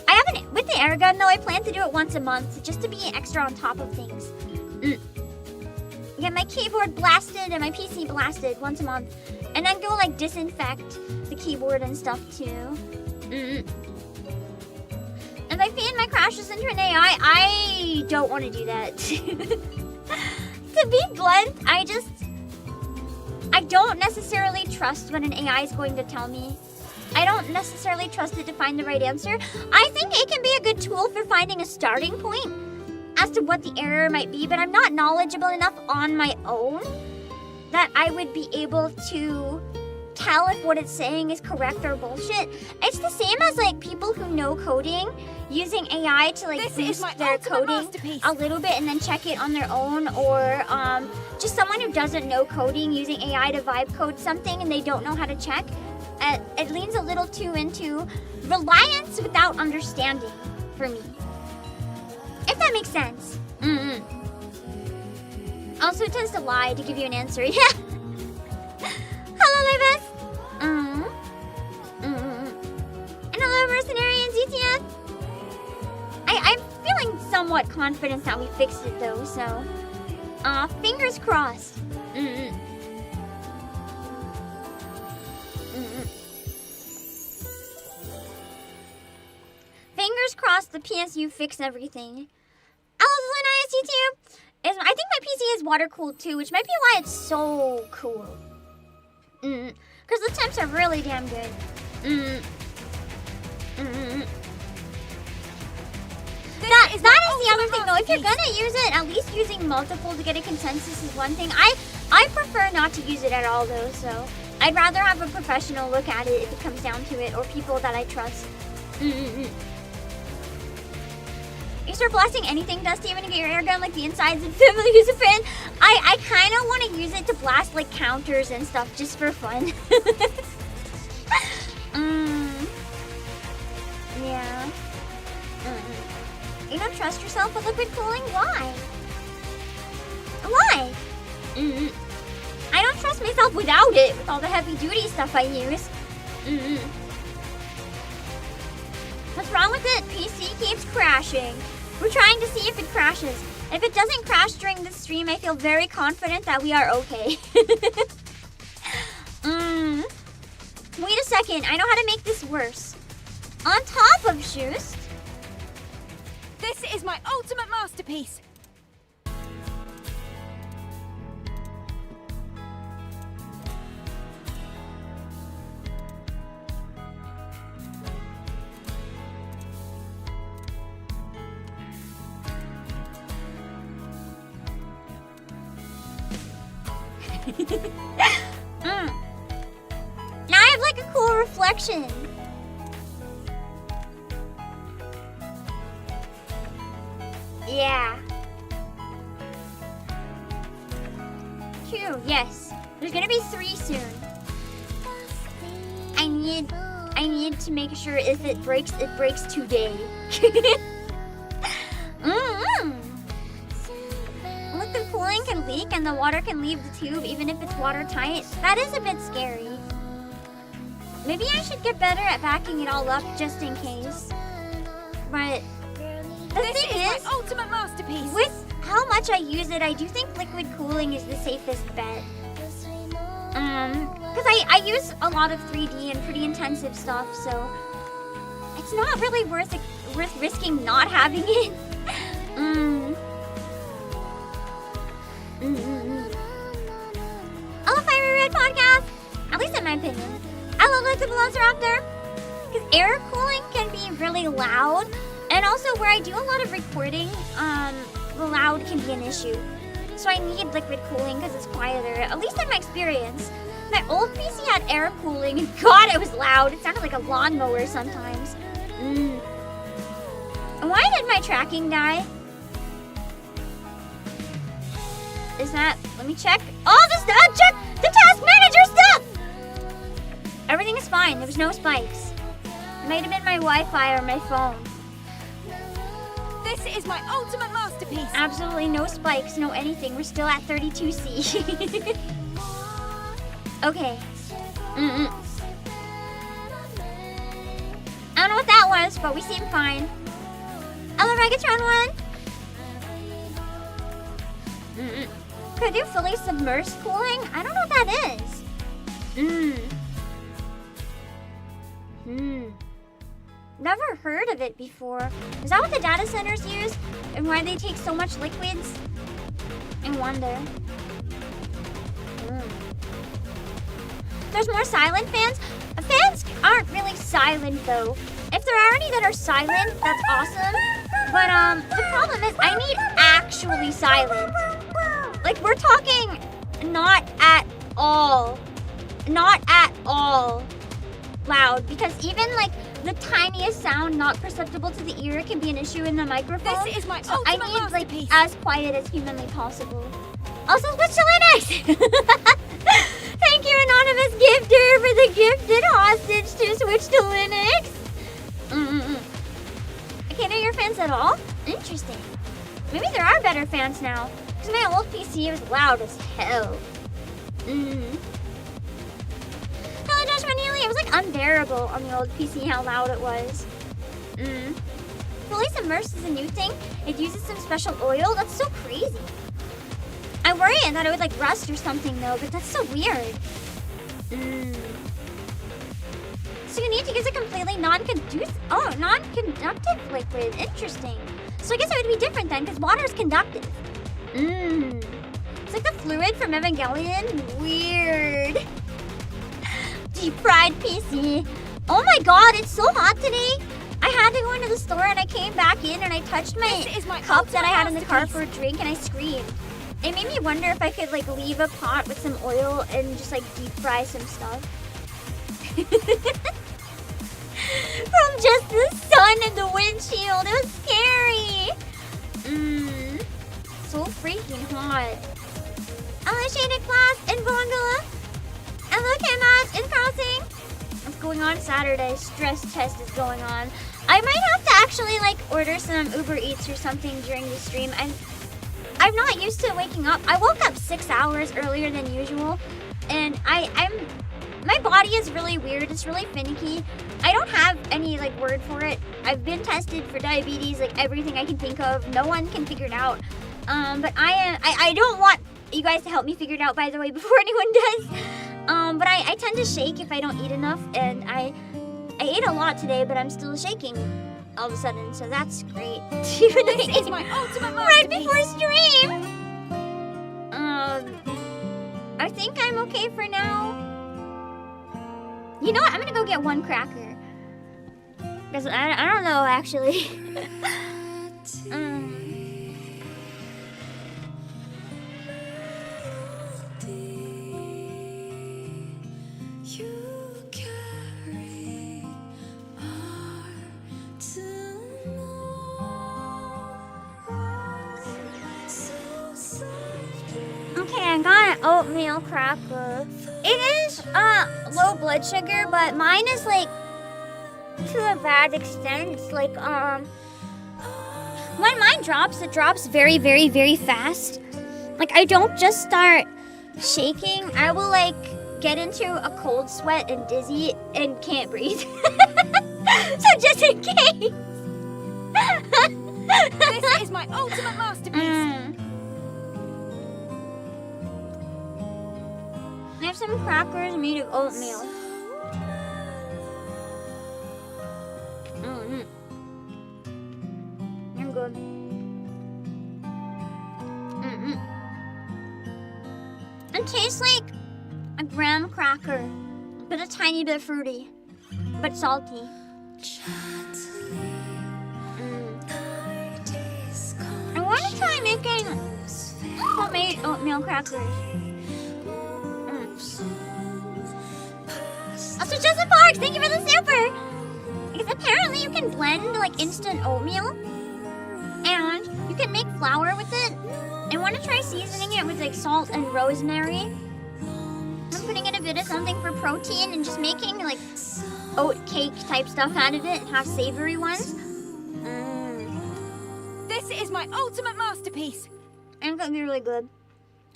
I haven't. With the air gun, though, I plan to do it once a month, just to be extra on top of things. Get my keyboard blasted and my PC blasted once a month. And then go, like, disinfect the keyboard and stuff, too. If I feed my crashes into an AI, I don't want to do that. To be blunt, I don't necessarily trust what an AI is going to tell me. I don't necessarily trust it to find the right answer. I think it can be a good tool for finding a starting point as to what the error might be, but I'm not knowledgeable enough on my own that I would be able to tell if what it's saying is correct or bullshit. It's the same as like people who know coding using AI to like boost their coding a little bit and then check it on their own, or just someone who doesn't know coding using AI to vibe code something and they don't know how to check. It leans a little too into reliance without understanding for me. If that makes sense. Also, it tends to lie to give you an answer. Yeah. Hello, Libus. And hello, Mercenary and ZTF. I'm feeling somewhat confident that we fixed it, though, so... fingers crossed. Fingers crossed the PSU fixed everything. Hello, ZTF. I think my PC is water cooled too, which might be why it's so cool. Because the temps are really damn good. That is the other thing though. If you're gonna use it, at least using multiple to get a consensus is one thing. I prefer not to use it at all though, so I'd rather have a professional look at it if it comes down to it, or people that I trust. You start blasting anything, Dusty, even to get your air gun, like the insides of Family Use a Fan. I kind of want to use it to blast like counters and stuff just for fun. Yeah. You don't trust yourself with liquid cooling? Why? Why? I don't trust myself without it, with all the heavy duty stuff I use. What's wrong with it? PC keeps crashing. We're trying to see if it crashes. If it doesn't crash during this stream, I feel very confident that we are okay. Wait a second, I know how to make this worse. On top of Shoost. This is my ultimate masterpiece. Now I have like a cool reflection. Yeah. 2, yes. There's gonna be 3 soon. I need to make sure if it breaks today. Liquid cooling can leak and the water can leave the tube even if it's watertight. That is a bit scary. Maybe I should get better at backing it all up just in case. But the thing is, my ultimate masterpiece. with how much I use it, I do think liquid cooling is the safest bet. Because I use a lot of 3D and pretty intensive stuff, so it's not really worth risking not having it. Hello, Fiery Red Podcast. At least in my opinion. I Hello, like the Velociraptor. Because air cooling can be really loud. And also where I do a lot of recording, the loud can be an issue. So I need liquid cooling because it's quieter, at least in my experience. My old PC had air cooling and God, it was loud. It sounded like a lawnmower sometimes. Why did my tracking die? Is that, let me check. Oh, check the task manager stuff! Everything is fine, there was no spikes. It might have been my Wi-Fi or my phone. This is my ultimate masterpiece. Absolutely no spikes, no anything. We're still at 32C. Okay. I don't know what that was, but we seem fine. Hello, Megatron 1. Could I do fully submersed cooling? I don't know what that is. Never heard of it before. Is that what the data centers use? And why they take so much liquids? I wonder. There's more silent fans. Fans aren't really silent though. If there are any that are silent, that's awesome. But the problem is I need actually silent. Like we're talking not at all loud, because even like the tiniest sound not perceptible to the ear can be an issue in the microphone. This is my so I ultimate need like masterpiece. as quiet as humanly possible. Also switch to Linux. Thank you, anonymous gifter, for the gifted hostage to switch to Linux. I can't hear your fans at all? Interesting. Maybe there are better fans now. Because my old PC was loud as hell. Hello, Josh Manili. It was like unbearable on the old PC how loud it was. Fully submersed is a new thing. It uses some special oil. That's so crazy. I worry that it would like rust or something though, but that's so weird. So you need to use a completely non-conductive liquid. Interesting. So I guess it would be different then, because water is conductive. It's like the fluid from Evangelion. Weird. Deep fried PC. Oh my god, it's so hot today. I had to go into the store and I came back in and I touched my cup that I had in the car for a drink and I screamed. It made me wonder if I could like leave a pot with some oil and just like deep fry some stuff. From just the sun and the windshield. It was scary. So freaking hot. Hello, Shaded Class in Bongola. Hello, Kemas in Crossing. What's going on Saturday? Stress test is going on. I might have to actually like order some Uber Eats or something during the stream. I'm not used to waking up. I woke up 6 hours earlier than usual, and my body is really weird. It's really finicky. I don't have any like word for it. I've been tested for diabetes, like everything I can think of. No one can figure it out. But I don't want you guys to help me figure it out, by the way, before anyone does. But I tend to shake if I don't eat enough, and I ate a lot today, but I'm still shaking all of a sudden, so that's great. This is my ultimate right masterpiece. before stream. I think I'm okay for now. You know what? I'm gonna go get one cracker. Because I don't know actually. Okay, I got an oatmeal cracker. It is low blood sugar, but mine is like to a bad extent. It's like when mine drops, it drops very, very, very fast. Like I don't just start shaking. I will like get into a cold sweat and dizzy and can't breathe. So just in case. This is my ultimate masterpiece. I have some crackers made of oatmeal. I'm good. It tastes like a graham cracker. but a tiny bit fruity, but salty. I want to try making homemade oatmeal crackers. Also, Joseph Parks, thank you for the super! Because apparently you can blend like instant oatmeal, and you can make flour with it. I want to try seasoning it with like salt and rosemary. I'm putting in a bit of something for protein and just making like oat cake type stuff out of it and have savory ones. This is my ultimate masterpiece. And it's gonna be really good.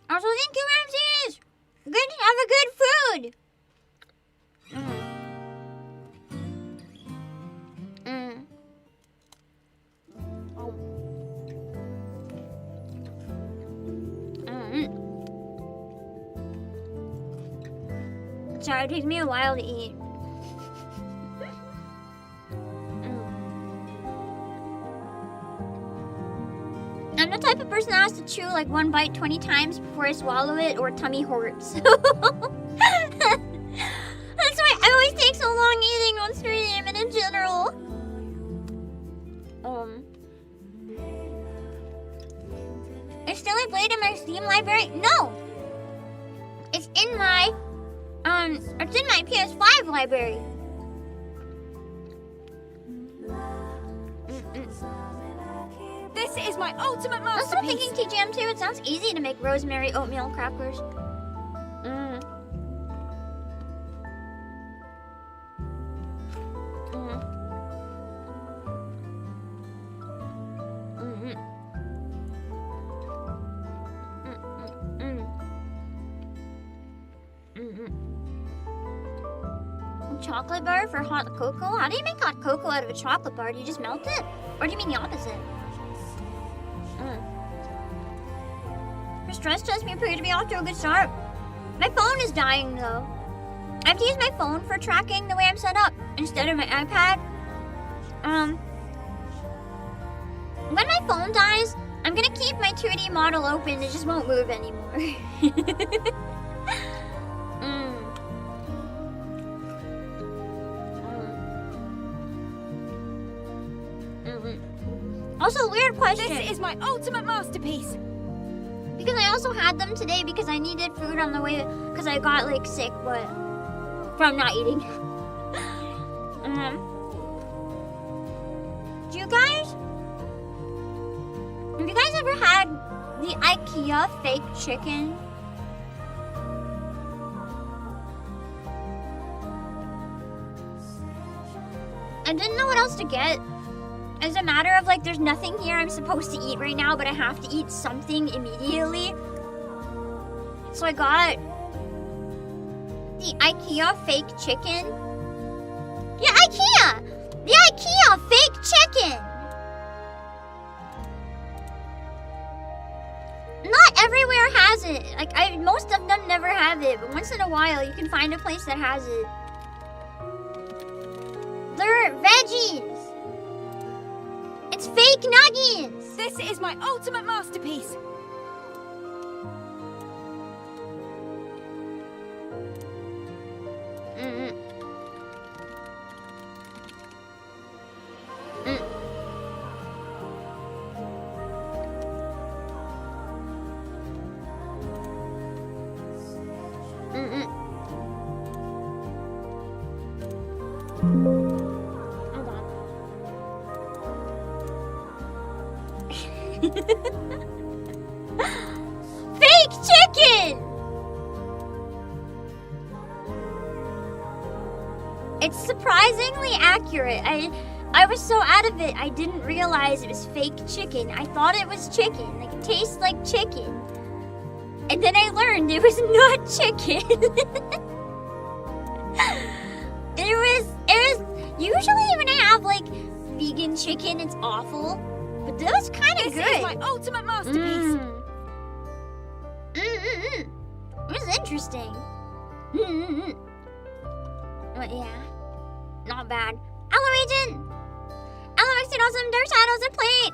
Also, thank you, Ramses! Good to have a good food! Sorry, it takes me a while to eat. I'm the type of person that has to chew like one bite 20 times before I swallow it, or tummy hurts. That's why I always take so long eating on stream and in general. Is Silly Blade in my Steam library? No! It's in my PS5 library. This is my ultimate I'm still masterpiece. thinking TGM too. It sounds easy to make rosemary oatmeal crackers. Chocolate bar for hot cocoa? How do you make hot cocoa out of a chocolate bar? Do you just melt it? Or do you mean the opposite? Your stress test me appear to be off to a good start. My phone is dying though. I have to use my phone for tracking the way I'm set up instead of my iPad. When my phone dies, I'm gonna keep my 2D model open. It just won't move anymore. Also, weird question. This is my ultimate masterpiece. Because I also had them today because I needed food on the way, because I got like sick, but from not eating. Do you guys? Have you guys ever had the IKEA fake chicken? I didn't know what else to get. As a matter of like, there's nothing here I'm supposed to eat right now, but I have to eat something immediately. So I got the IKEA fake chicken. Yeah, IKEA! The IKEA fake chicken! Not everywhere has it. Like, most of them never have it, but once in a while you can find a place that has it. They're veggies! It's fake nuggets! This is my ultimate masterpiece. Fake chicken! It's surprisingly accurate. I was so out of it, I didn't realize it was fake chicken. I thought it was chicken. Like, it tastes like chicken. And then I learned it was not chicken. It was usually when I have like vegan chicken, it's awful. But that was kind of good. This is my ultimate masterpiece. It was interesting. But yeah, not bad. Hello, Agent. Hello, Mexican Awesome. Dark Shadows and Plate.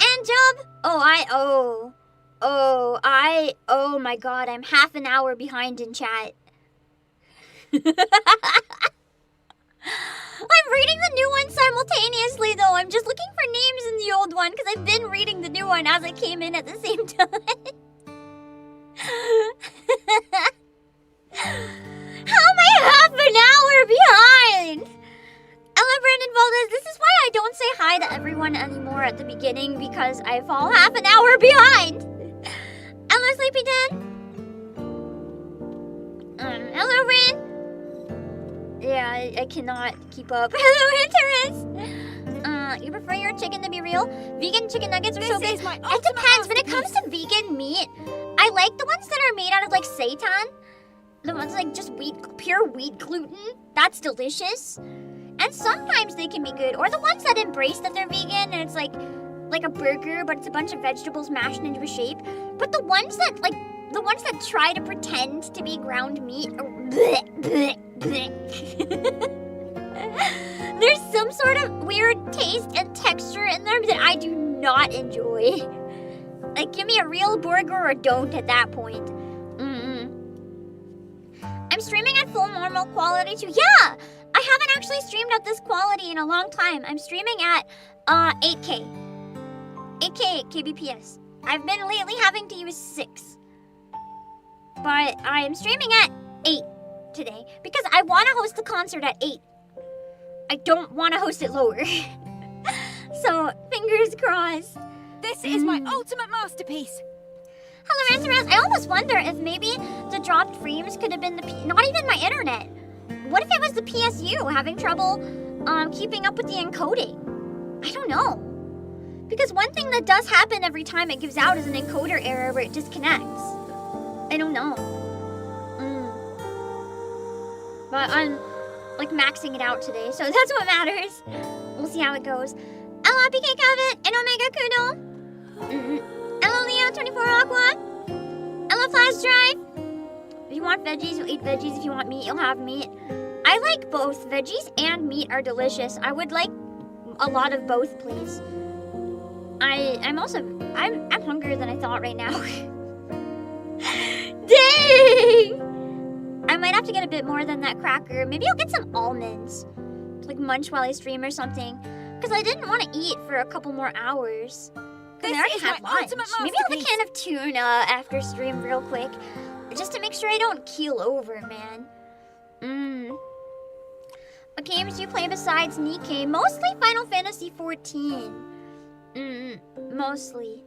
And Job. Oh my god, I'm half an hour behind in chat. I'm reading the new one simultaneously, though. I'm just looking for names in the old one because I've been reading the new one as I came in at the same time. How am I half an hour behind? Ella Brandon Valdez, this is why I don't say hi to everyone anymore at the beginning because I fall half an hour behind. Ella Sleepy Dan. Hello, Rin. Yeah, I cannot keep up. Hello, Hinterus. You prefer your chicken to be real? Vegan chicken nuggets are so good. It depends. When it comes to vegan meat, I like the ones that are made out of like seitan. The ones like just pure wheat gluten. That's delicious. And sometimes they can be good. Or the ones that embrace that they're vegan and it's like a burger, but it's a bunch of vegetables mashed into a shape. But the ones that try to pretend to be ground meat are bleh, bleh, bleh. There's some sort of weird taste and texture in them that I do not enjoy. Like, give me a real burger or don't at that point. I'm streaming at full normal quality too. Yeah! I haven't actually streamed at this quality in a long time. I'm streaming at 8K. 8K kbps. I've been lately having to use 6. But I am streaming at 8 today because I want to host the concert at 8. I don't want to host it lower. So, fingers crossed. This is my ultimate masterpiece. Hello, Ranceras. I almost wonder if maybe the dropped frames could have been not even my internet. What if it was the PSU having trouble keeping up with the encoding? I don't know. Because one thing that does happen every time it gives out is an encoder error where it disconnects. I don't know. But I'm like maxing it out today, so that's what matters. We'll see how it goes. Hello, PK Kevin and Omega Kuno. Hello, Leo24 Aqua. Hello, Flash Drive. If you want veggies, you'll eat veggies. If you want meat, you'll have meat. I like both. Veggies and meat are delicious. I would like a lot of both, please. I'm hungrier than I thought right now. Dang! I might have to get a bit more than that cracker. Maybe I'll get some almonds to like munch while I stream or something. Because I didn't want to eat for a couple more hours. Because I already had lunch. Maybe I'll have a can of tuna after stream real quick. Just to make sure I don't keel over, man. What games do you play besides Nikkei? Mostly Final Fantasy 14. Mostly.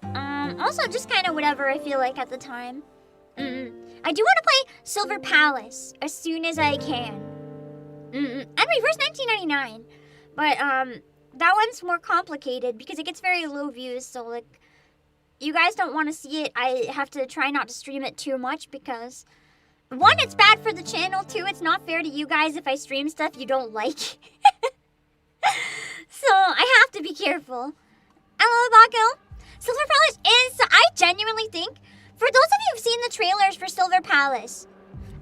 Also just kind of whatever I feel like at the time. I do want to play Silver Palace as soon as I can. And Reverse 1999. But, that one's more complicated because it gets very low views, so, like, you guys don't want to see it. I have to try not to stream it too much because, 1, it's bad for the channel, 2, it's not fair to you guys if I stream stuff you don't like. So, I have to be careful. Hello, Obake. Silver Palace is, I genuinely think, for those of you who've seen the trailers for Silver Palace,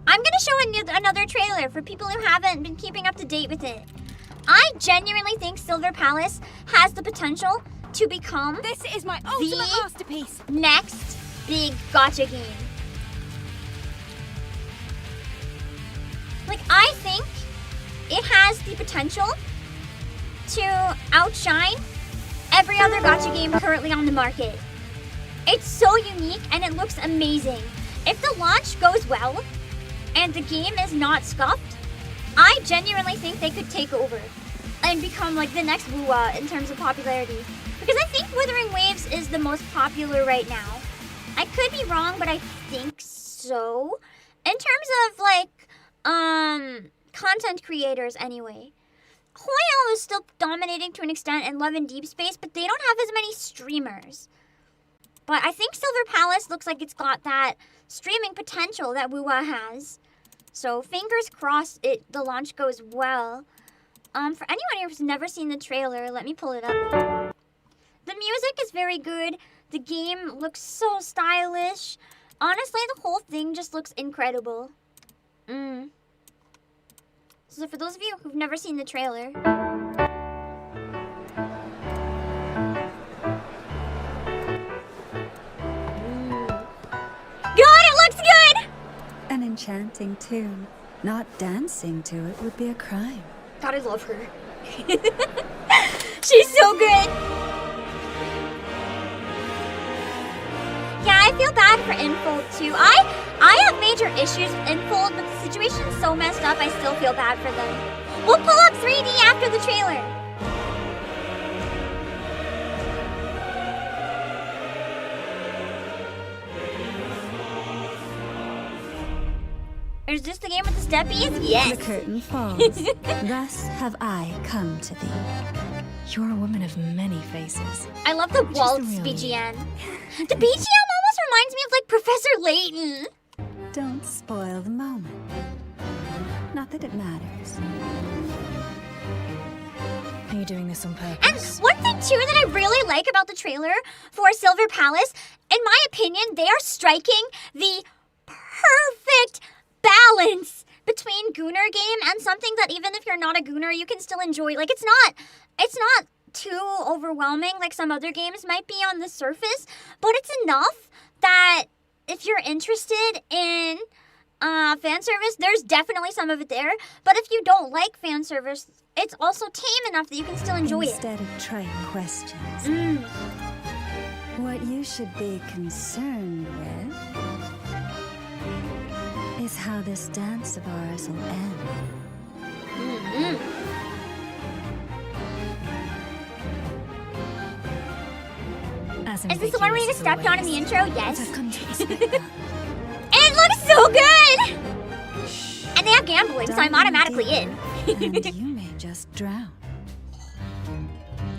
I'm going to show another trailer for people who haven't been keeping up to date with it. I genuinely think Silver Palace has the potential to become This is my ultimate masterpiece. Next big gacha game. Like, I think it has the potential to outshine every other gacha game currently on the market. It's so unique and it looks amazing. If the launch goes well and the game is not scuffed, I genuinely think they could take over and become like the next Wuwa in terms of popularity. Because I think Wuthering Waves is the most popular right now. I could be wrong, but I think so. In terms of like, content creators anyway. Hoyo is still dominating to an extent and Love and Deep Space, but they don't have as many streamers. But I think Silver Palace looks like it's got that streaming potential that Wuwa has. So fingers crossed the launch goes well. For anyone who's never seen the trailer, let me pull it up. The music is very good. The game looks so stylish. Honestly, the whole thing just looks incredible. So for those of you who've never seen the trailer. God, it looks good! An enchanting tune. Not dancing to it would be a crime. God, I love her. She's so good. Yeah, I feel bad for Infold too. I have major issues with Infold, but the situation's so messed up, I still feel bad for them. We'll pull up 3D after the trailer. Is this the game with the steppies? Yes. The curtain falls. Thus have I come to thee. You're a woman of many faces. I love the waltz really- BGM. The BGM almost reminds me of like Professor Layton. Don't spoil the moment. Not that it matters. Are you doing this on And purpose? one thing too that I really like about the trailer for Silver Palace, in my opinion, they are striking the perfect balance between Gooner game and something that even if you're not a Gooner, you can still enjoy. Like it's not too overwhelming like some other games might be on the surface, but it's enough that if you're interested in fan service, there's definitely some of it there. But if you don't like fan service, it's also tame enough that you can still enjoy it. Instead of trite questions, Mm. what you should be concerned with is how this dance of ours will end. Mm-mm. As Is this the one where you get stepped on in the intro? Yes. I've come to expect that. And it looks so good! And they have gambling, so I'm Dive automatically deeper, in. and you may just drown.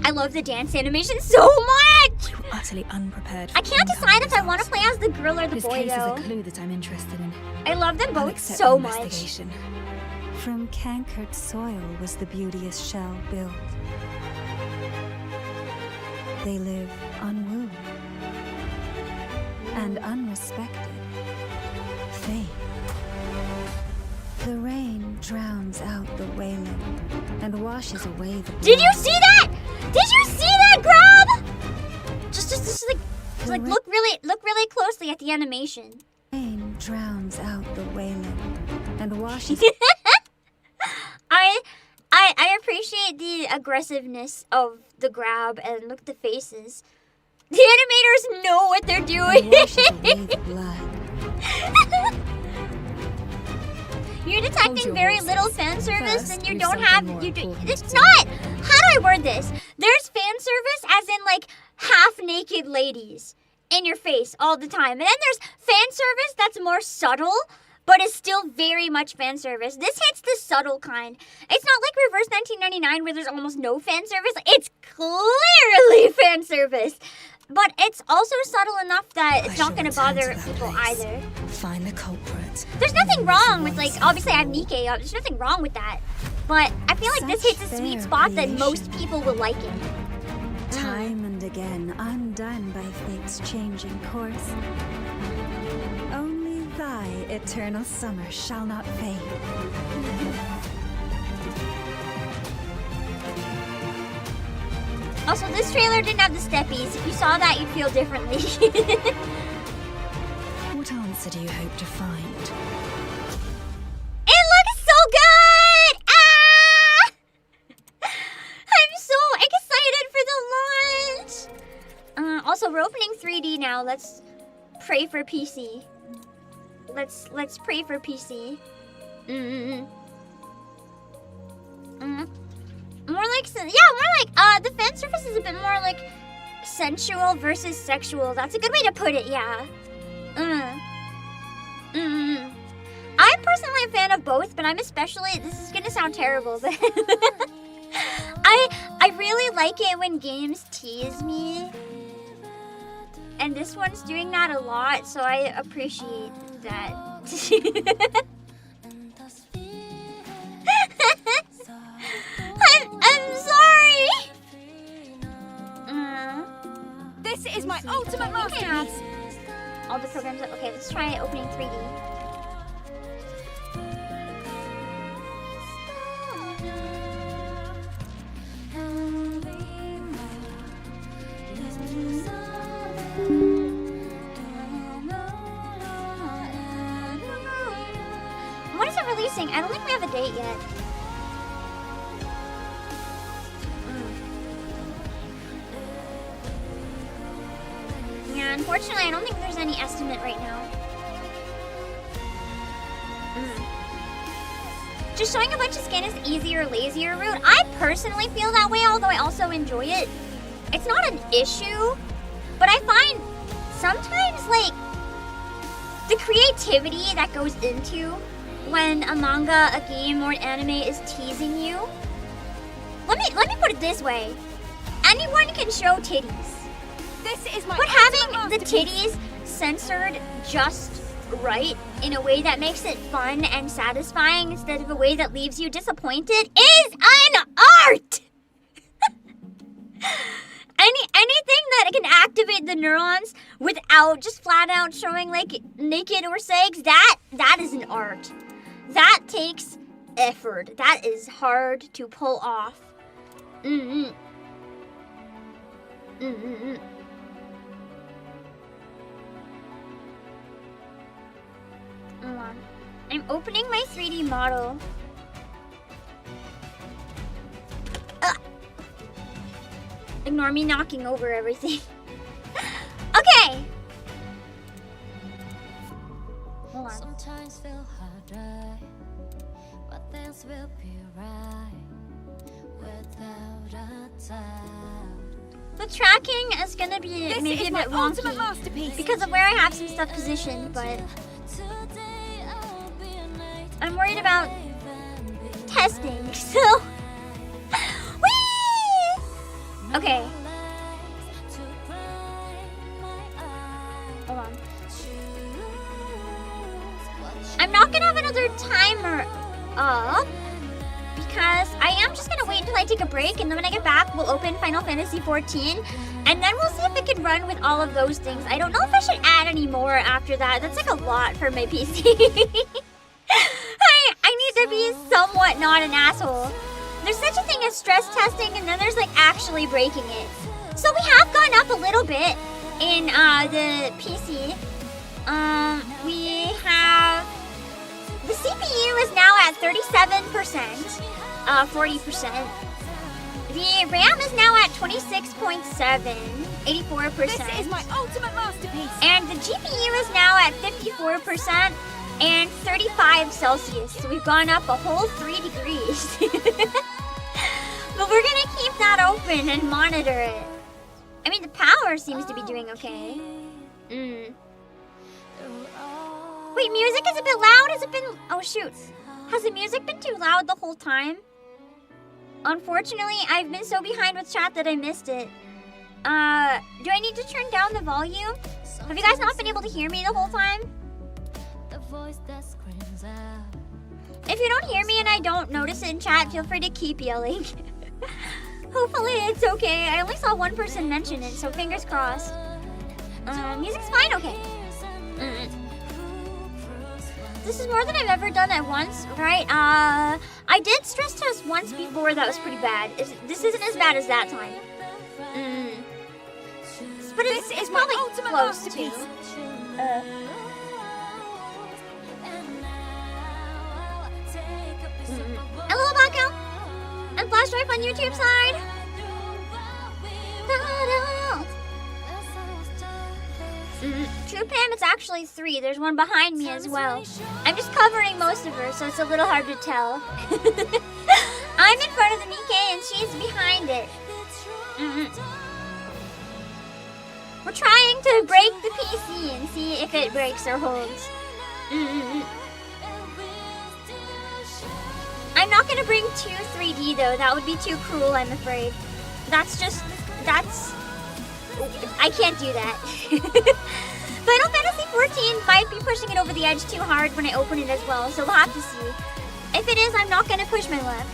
I love the dance animation so much! utterly unprepared. I can't decide if I want to play as the girl or the This boy case though. is a clue that I'm interested in. I love them I'll both accept so the much. investigation. From cankered soil was the beauteous shell built. They live unwooed and unrespected. Fade. The rain drowns out the wailing and washes away the Did you blood. see that? Did you see that grab? Just like look really closely at the animation. Rain drowns out the wailing and washes I appreciate the aggressiveness of the grab and look at the faces. The animators know what they're and doing. washes away the blood. You're Hold detecting your very horses. little fan service First, and you we've don't something have more you do, important it's to do. not. How do I word this? There's fan service as in like half naked ladies in your face all the time. And then there's fan service that's more subtle but is still very much fan service. This hits the subtle kind. It's not like Reverse 1999 where there's almost no fan service. It's clearly fan service. But it's also subtle enough that it's I not shall going to return bother to that people place. either. Find the culprit. There's nothing wrong with, like, obviously I have Nikkei up. There's nothing wrong with that. But I feel like this Such hits a sweet fair spot that most creation. people will like it. Time and again undone by fate's changing course. Only thy eternal summer shall not fade. Also, this trailer didn't have the steppies. If you saw that, you'd feel differently. What answer do you hope to find? It looks so good! Ah! I'm so excited for the launch! Also, we're opening 3D now. Let's pray for PC. Let's pray for PC. More like, the fan surface is a bit more like sensual versus sexual. That's a good way to put it, yeah. I'm personally a fan of both, but I'm especially, this is gonna sound terrible, but I really like it when games tease me. And this one's doing that a lot, so I appreciate that. I'm sorry! This is my ultimate masterpiece. All the programs, okay, let's try opening 3D. When is it releasing releasing? I don't think we have a date yet. Yeah, unfortunately, I don't think there's any estimate right now. Just showing a bunch of skin is easier, lazier route. I personally feel that way, although I also enjoy it. It's not an issue, but I find sometimes, like, the creativity that goes into when a manga, a game, or an anime is teasing you. Let me put it this way. Anyone can show titties. This is my But having the titties censored just right in a way that makes it fun and satisfying instead of a way that leaves you disappointed is an art! Anything that can activate the neurons without just flat out showing like naked or sex, that is an art. That takes effort. That is hard to pull off. Hold on. I'm opening my 3D model. Ignore me knocking over everything. Okay. Hold on. Sometimes feel harder, but things will be right without a doubt. The tracking is gonna be This maybe is a my bit ultimate wonky masterpiece. because of where I have some stuff positioned, but Today I'll be a night I'm worried about testing, so. Whee! Okay, to blind my eyes. hold on. Choose what I'm not gonna have another timer up because I am just gonna wait until I take a break, and then when I get back, we'll open Final Fantasy XIV, and then we'll see if it can run with all of those things. I don't know if I should add any more after that. That's like a lot for my PC. I need to be somewhat not an asshole. There's such a thing as stress testing, and then there's like actually breaking it. So we have gone up a little bit in the PC. We have the CPU is now at 37%, 40%. The RAM is now at 26.7, 84%. This is my ultimate masterpiece. And the GPU is now at 54% and 35 Celsius. So we've gone up a whole 3 degrees. But we're gonna keep that open and monitor it. I mean, the power seems to be doing okay. Wait, music is a bit loud? Has it been... Oh, shoot. Has the music been too loud the whole time? Unfortunately, I've been so behind with chat that I missed it. Do I need to turn down the volume? Have you guys not been able to hear me the whole time? the voice that screams out. If you don't hear me and I don't notice it in chat, feel free to keep yelling. Hopefully it's okay. I only saw one person mention it, so fingers crossed. Music's fine, okay. This is more than I've ever done at once, right? I did stress test once before. That was pretty bad. This isn't as bad as that time. But it's probably close to. Hello, Obake. And Flash Drive on YouTube side. True Pam, it's actually 3. There's one behind me as well. I'm just covering most of her, so it's a little hard to tell. I'm in front of the Mike and she's behind it. We're trying to break the PC and see if it breaks or holds. I'm not gonna bring 2 3D though. That would be too cruel, I'm afraid. I can't do that. Final Fantasy XIV might be pushing it over the edge too hard when I open it as well, so we'll have to see. If it is, I'm not gonna push my luck.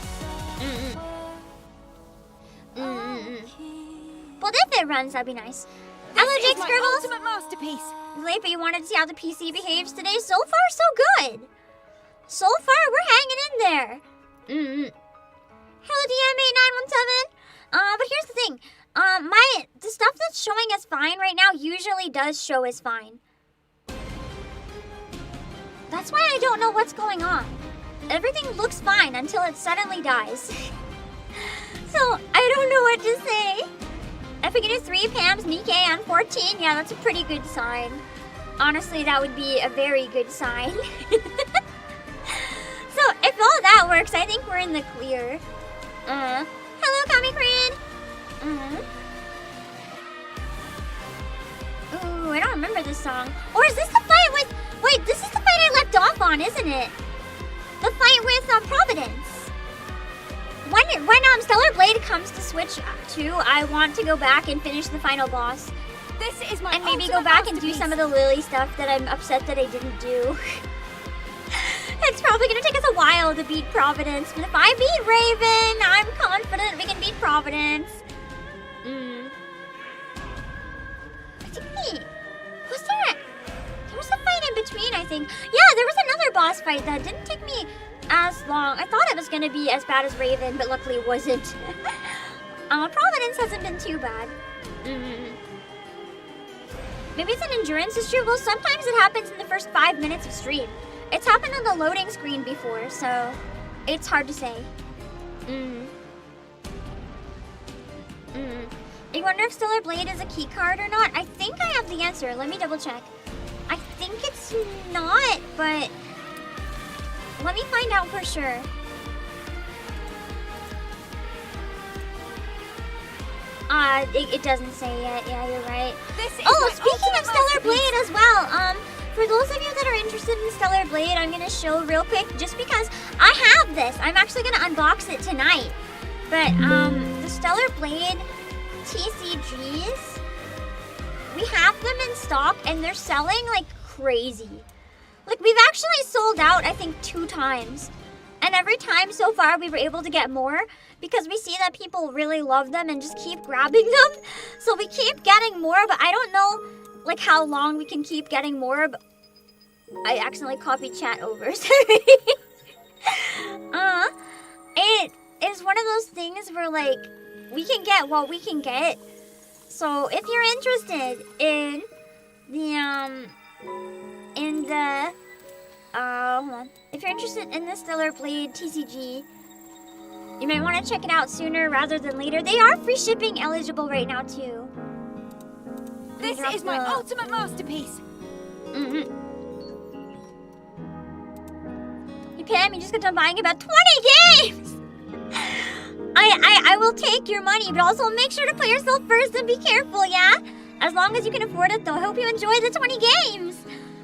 But if it runs, that'd be nice. Hello, Jake Scribbles. Ultimate masterpiece. Late, but you wanted to see how the PC behaves today? So far, so good. So far, we're hanging in there. Hello, DM8917. But here's the thing. The stuff that's showing as fine right now usually does show as fine. That's why I don't know what's going on. everything looks fine until it suddenly dies. So I don't know what to say. If we can do 3 Pams, Nikkei, and 14, yeah, that's a pretty good sign. Honestly, that would be a very good sign. So if all that works, I think we're in the clear. Hello, Kami Cran. Ooh, I don't remember this song. Or is this the fight with... Wait, this is the fight I left off on, isn't it? The fight with Providence. When Stellar Blade comes to Switch 2, I want to go back and finish the final boss. This is my And maybe go back and do some of the Lily stuff that I'm upset that I didn't do. It's probably gonna take us a while to beat Providence, but if I beat Raven, I'm confident we can beat Providence. I think there was a fight in between, I think. Yeah, there was another boss fight that didn't take me as long. I thought it was gonna be as bad as Raven, but luckily it wasn't. Providence hasn't been too bad. Maybe it's an endurance issue. Well, sometimes it happens in the first 5 minutes of stream. It's happened on the loading screen before, so it's hard to say. I wonder if Stellar Blade is a key card or not. I think I have the answer. Let me double check. I think it's not, but let me find out for sure. It doesn't say yet. Yeah, you're right. Speaking of Stellar Blade as well, for those of you that are interested in Stellar Blade, I'm gonna show real quick just because I have this. I'm actually gonna unbox it tonight. But the Stellar Blade TCGs, we have them in stock and they're selling like crazy. Like we've actually sold out, I think 2 times. And every time so far we were able to get more because we see that people really love them and just keep grabbing them. So we keep getting more, but I don't know like how long we can keep getting more. But I accidentally copied chat over, sorry. It is one of those things where like we can get what we can get. So if you're interested in the hold on. If you're interested in the Stellar Blade TCG, you might want to check it out sooner rather than later. They are free shipping eligible right now too. This is my ultimate masterpiece. Hey Pam, you just got done buying about 20 games. I will take your money, but also make sure to put yourself first and be careful, yeah? As long as you can afford it though. I hope you enjoy the 20 games.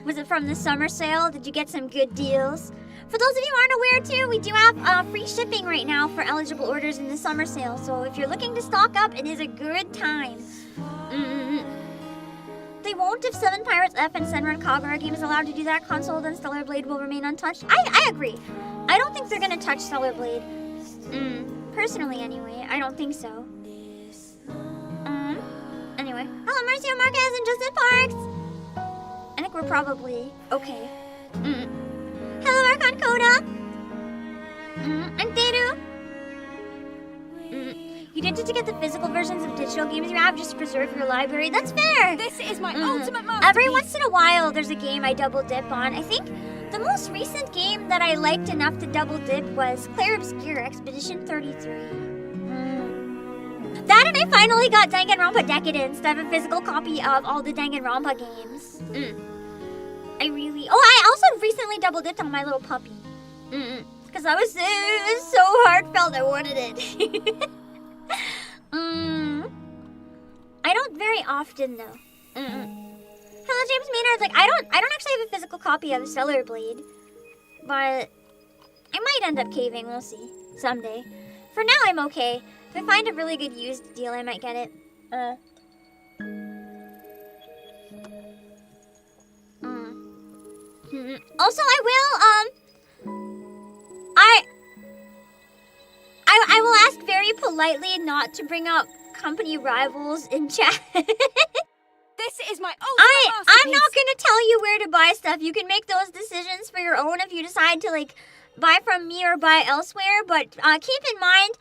Was it from the summer sale? Did you get some good deals? For those of you who aren't aware too, we do have free shipping right now for eligible orders in the summer sale. So if you're looking to stock up, it is a good time. They won't if 7 Pirates F and Senran Kagura game is allowed to do that console, then Stellar Blade will remain untouched. I agree. I don't think they're gonna touch Stellar Blade. Personally anyway, I don't think so. Anyway. Hello Marcio Marquez and Justin Parks! I think we're probably okay. Hello Archon Coda! I'm Teru! You did it to get the physical versions of digital games you have just to preserve your library. That's fair! This is my ultimate masterpiece. Every once in a while, there's a game I double dip on. I think the most recent game that I liked enough to double dip was Clair Obscure Expedition 33. That and I finally got Danganronpa Decadence to have a physical copy of all the Danganronpa games. I also recently double dipped on My Little Puppy. Because it was so heartfelt, I wanted it. I don't very often though. Hello James Maynard. Like I don't actually have a physical copy of Stellar Blade, but I might end up caving. We'll see someday. For now, I'm okay. If I find a really good used deal, I might get it. Also, I will ask very politely not to bring up company rivals in chat. This is my ultimate masterpiece. I'm not gonna tell you where to buy stuff. You can make those decisions for your own if you decide to like buy from me or buy elsewhere. But keep in mind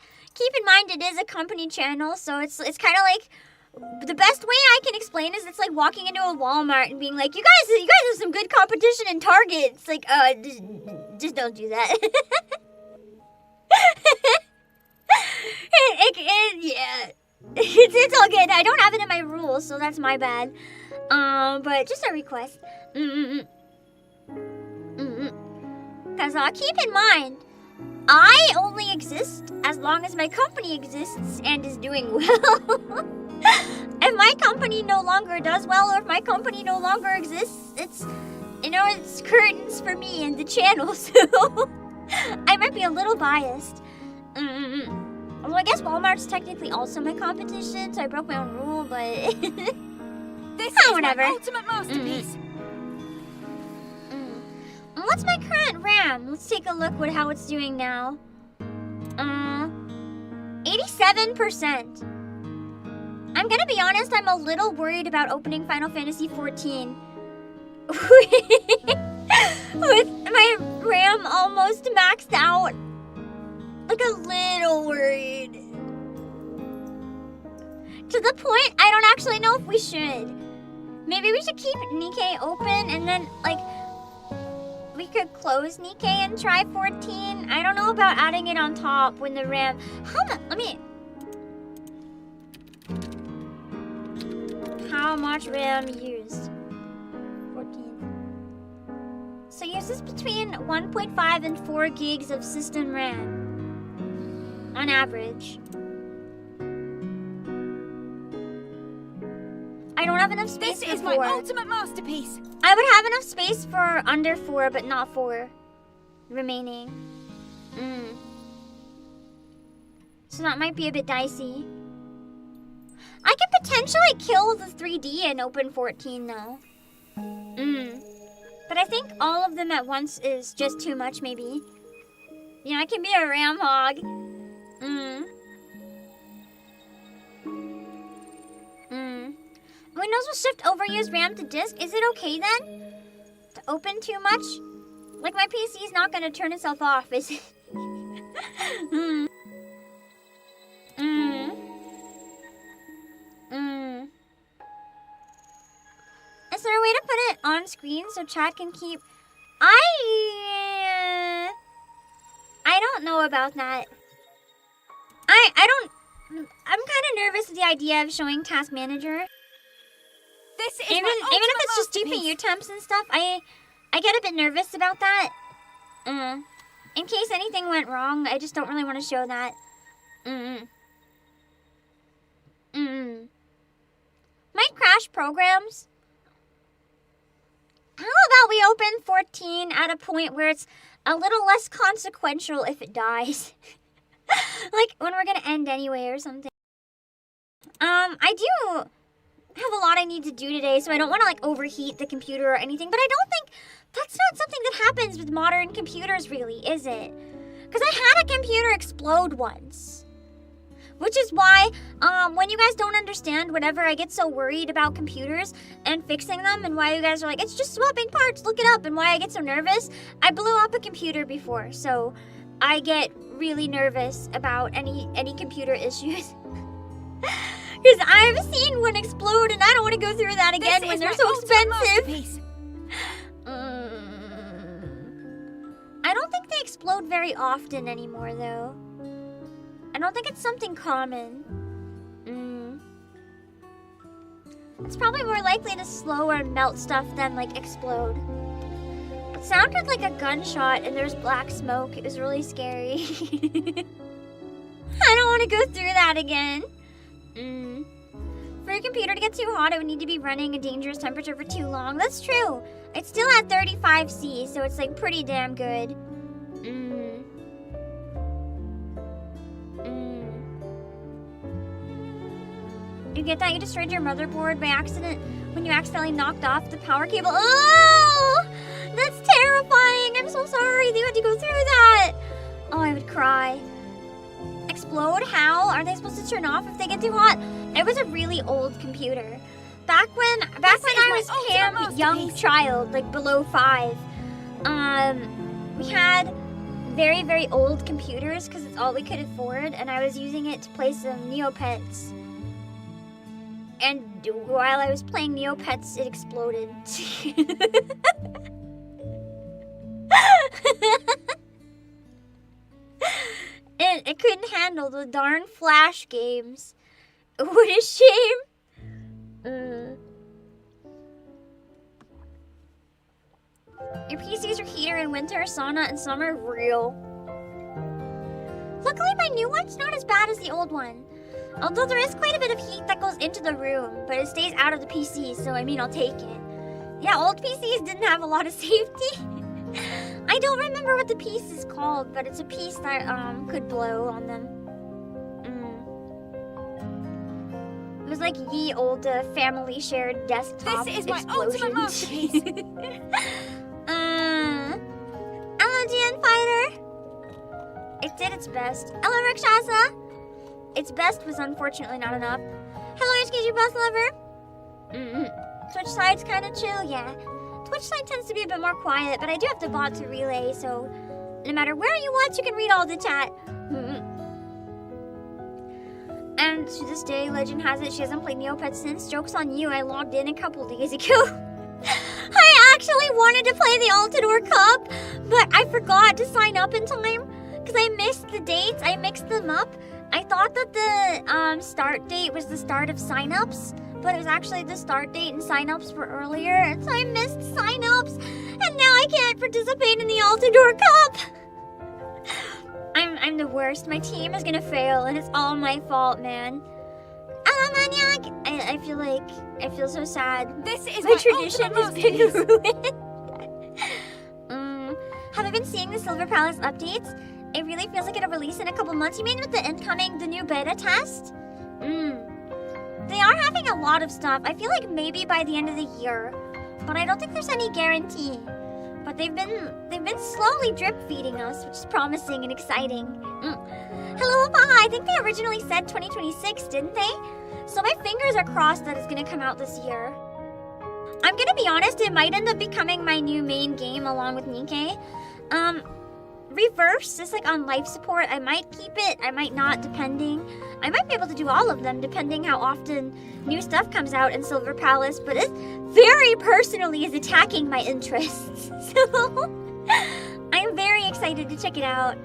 it is a company channel, so it's kind of like The best way I can explain is it's like walking into a Walmart and being like, you guys have some good competition in Target. It's like, just don't do that. Yeah. It's all good. I don't have it in my rules, so that's my bad. But just a request. Because keep in mind, I only exist as long as my company exists and is doing well. If my company no longer does well, or if my company no longer exists, it's curtains for me and the channel, so I might be a little biased. Well, I guess Walmart's technically also my competition, so I broke my own rule, but This is whatever. my ultimate masterpiece. What's my current RAM? Let's take a look at how it's doing now. 87%. I'm gonna be honest, I'm a little worried about opening Final Fantasy XIV with my RAM almost maxed out. Like a little worried. To the point, I don't actually know if we should. Maybe we should keep Nikkei open and then, like, we could close Nikkei and try 14. I don't know about adding it on top when the RAM... How much RAM used? 14. So uses between 1.5 and 4 gigs of system RAM. On average. I don't have enough space This for is my 4. ultimate masterpiece. I would have enough space for under 4, but not 4 remaining. So that might be a bit dicey. I could potentially kill the 3D and open 14 though. But I think all of them at once is just too much maybe. Yeah, I can be a RAM hog. Windows will shift overuse RAM to disk. Is it okay then? To open too much? Like my PC is not gonna turn itself off, is it? Is there a way to put it on screen so chat can keep... I don't know about that. I'm kind of nervous with the idea of showing Task Manager. This is Even my if ultimate it's just masterpiece. GPU temps and stuff, I get a bit nervous about that. In case anything went wrong, I just don't really want to show that. Might crash programs. How about we open 14 at a point where it's a little less consequential if it dies? Like when we're gonna end anyway or something. I do have a lot I need to do today, so I don't want to like overheat the computer or anything, but I don't think that's not something that happens with modern computers really, is it? Because I had a computer explode once. Which is why, when you guys don't understand whatever, I get so worried about computers and fixing them, and why you guys are like, it's just swapping parts, look it up, and why I get so nervous. I blew up a computer before, so I get really nervous about any computer issues. Because I've seen one explode, and I don't want to go through that again when they're so expensive. I don't think they explode very often anymore, though. I don't think it's something common. It's probably more likely to slow or melt stuff than, like, explode. It sounded like a gunshot, and there's black smoke. It was really scary. I don't want to go through that again. For your computer to get too hot, it would need to be running a dangerous temperature for too long. That's true. It's still at 35°C, so it's, like, pretty damn good. You get that? You destroyed your motherboard by accident when you accidentally knocked off the power cable. Oh! That's terrifying! I'm so sorry that you had to go through that! Oh, I would cry. Explode? How? Are they supposed to turn off if they get too hot? It was a really old computer. Back when I was Pam, young child, like below 5, we had very, very old computers because it's all we could afford, and I was using it to play some Neopets. And while I was playing Neopets, it exploded. It couldn't handle the darn Flash games. What a shame. Your PCs are heater in winter, sauna in summer, real. Luckily my new one's not as bad as the old one. Although there is quite a bit of heat that goes into the room, but it stays out of the PC, so I mean I'll take it. Yeah, old PCs didn't have a lot of safety. I don't remember what the piece is called, but it's a piece that could blow on them. It was like ye old family shared desktop This is my explosions. ultimate masterpiece. Hello, GN Fighter. It did its best. Hello, Rakshasa. Its best was unfortunately not enough. Hello, HKG Bus Lover. Twitch side's kind of chill, yeah. Twitch side tends to be a bit more quiet, but I do have the bot to relay, so no matter where you watch, you can read all the chat. And to this day, legend has it she hasn't played Neopets since. Joke's on you, I logged in a couple days ago. I actually wanted to play the Altador Cup, but I forgot to sign up in time because I missed the dates. I mixed them up. I thought that the start date was the start of signups, but it was actually the start date and signups were earlier, and so I missed signups, and now I can't participate in the Altador Cup. I'm the worst. My team is gonna fail, and it's all my fault, man. Maniac! I feel so sad. This is My my tradition has ultimate been masterpiece. ruined. Have I been seeing the Silver Palace updates? It really feels like it'll release in a couple months. You mean with the new beta test? They are having a lot of stuff. I feel like maybe by the end of the year, but I don't think there's any guarantee. But they've been slowly drip feeding us, which is promising and exciting. Hello, Opaha. I think they originally said 2026, didn't they? So my fingers are crossed that it's gonna come out this year. I'm gonna be honest, it might end up becoming my new main game along with Nikkei. Reverse is like on life support. I might keep it, I might not, depending. I might be able to do all of them depending how often new stuff comes out in Silver Palace, but it very personally is attacking my interests. So I'm very excited to check it out.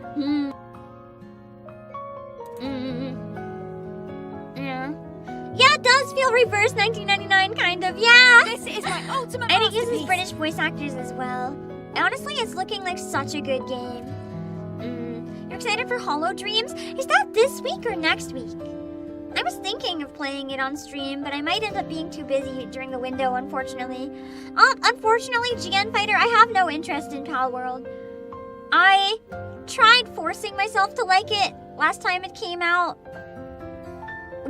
Yeah, it does feel reverse 1999 kind of, yeah. This is my ultimate And it uses masterpiece. British voice actors as well. Honestly, it's looking like such a good game. You're excited for Hollow Dreams? Is that this week or next week? I was thinking of playing it on stream, but I might end up being too busy during the window, unfortunately. Unfortunately, GN Fighter, I have no interest in Pal World. I tried forcing myself to like it last time it came out,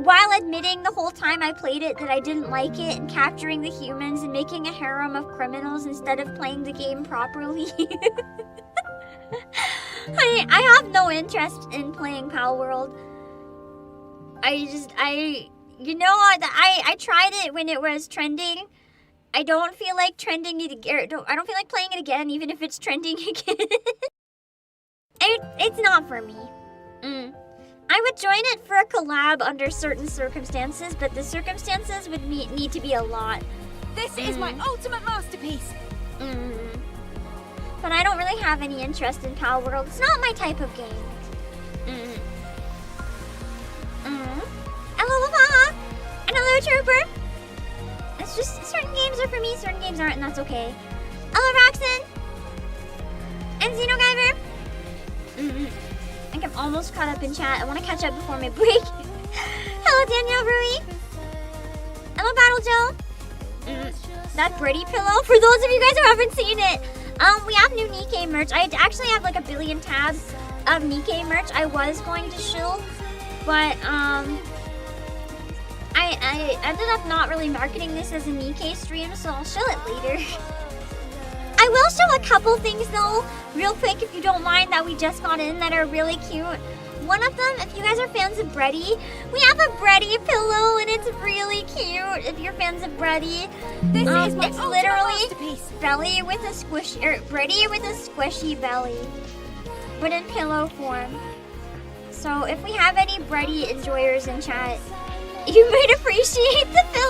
while admitting the whole time I played it that I didn't like it, and capturing the humans and making a harem of criminals instead of playing the game properly. I have no interest in playing Pal World. I tried it when it was trending. I don't feel like trending it again. I don't feel like playing it again, even if it's trending again. It's not for me. I would join it for a collab under certain circumstances, but the circumstances would need to be a lot. This is my ultimate masterpiece. But I don't really have any interest in Pal World. It's not my type of game. Hello, Lavaha! And hello, Trooper! It's just certain games are for me, certain games aren't, and that's okay. Hello, Roxanne! And Xenoguyver! I think I'm almost caught up in chat. I want to catch up before my break. Hello, Danielle Rui! Hello, Battle Joe! That Brady pillow, for those of you guys who haven't seen it, we have new Nikkei merch. I actually have like a billion tabs of Nikkei merch I was going to shill, but I ended up not really marketing this as a Nikkei stream, so I'll show it later. I will show a couple things though, real quick, if you don't mind, that we just got in that are really cute. One of them, if you guys are fans of Brady, we have a Brady pillow and it's really cute. If you're fans of Brady, This is my it's ultimate literally masterpiece. belly with a Brady with a squishy belly, but in pillow form. So if we have any Brady enjoyers in chat, You might appreciate the Philippines.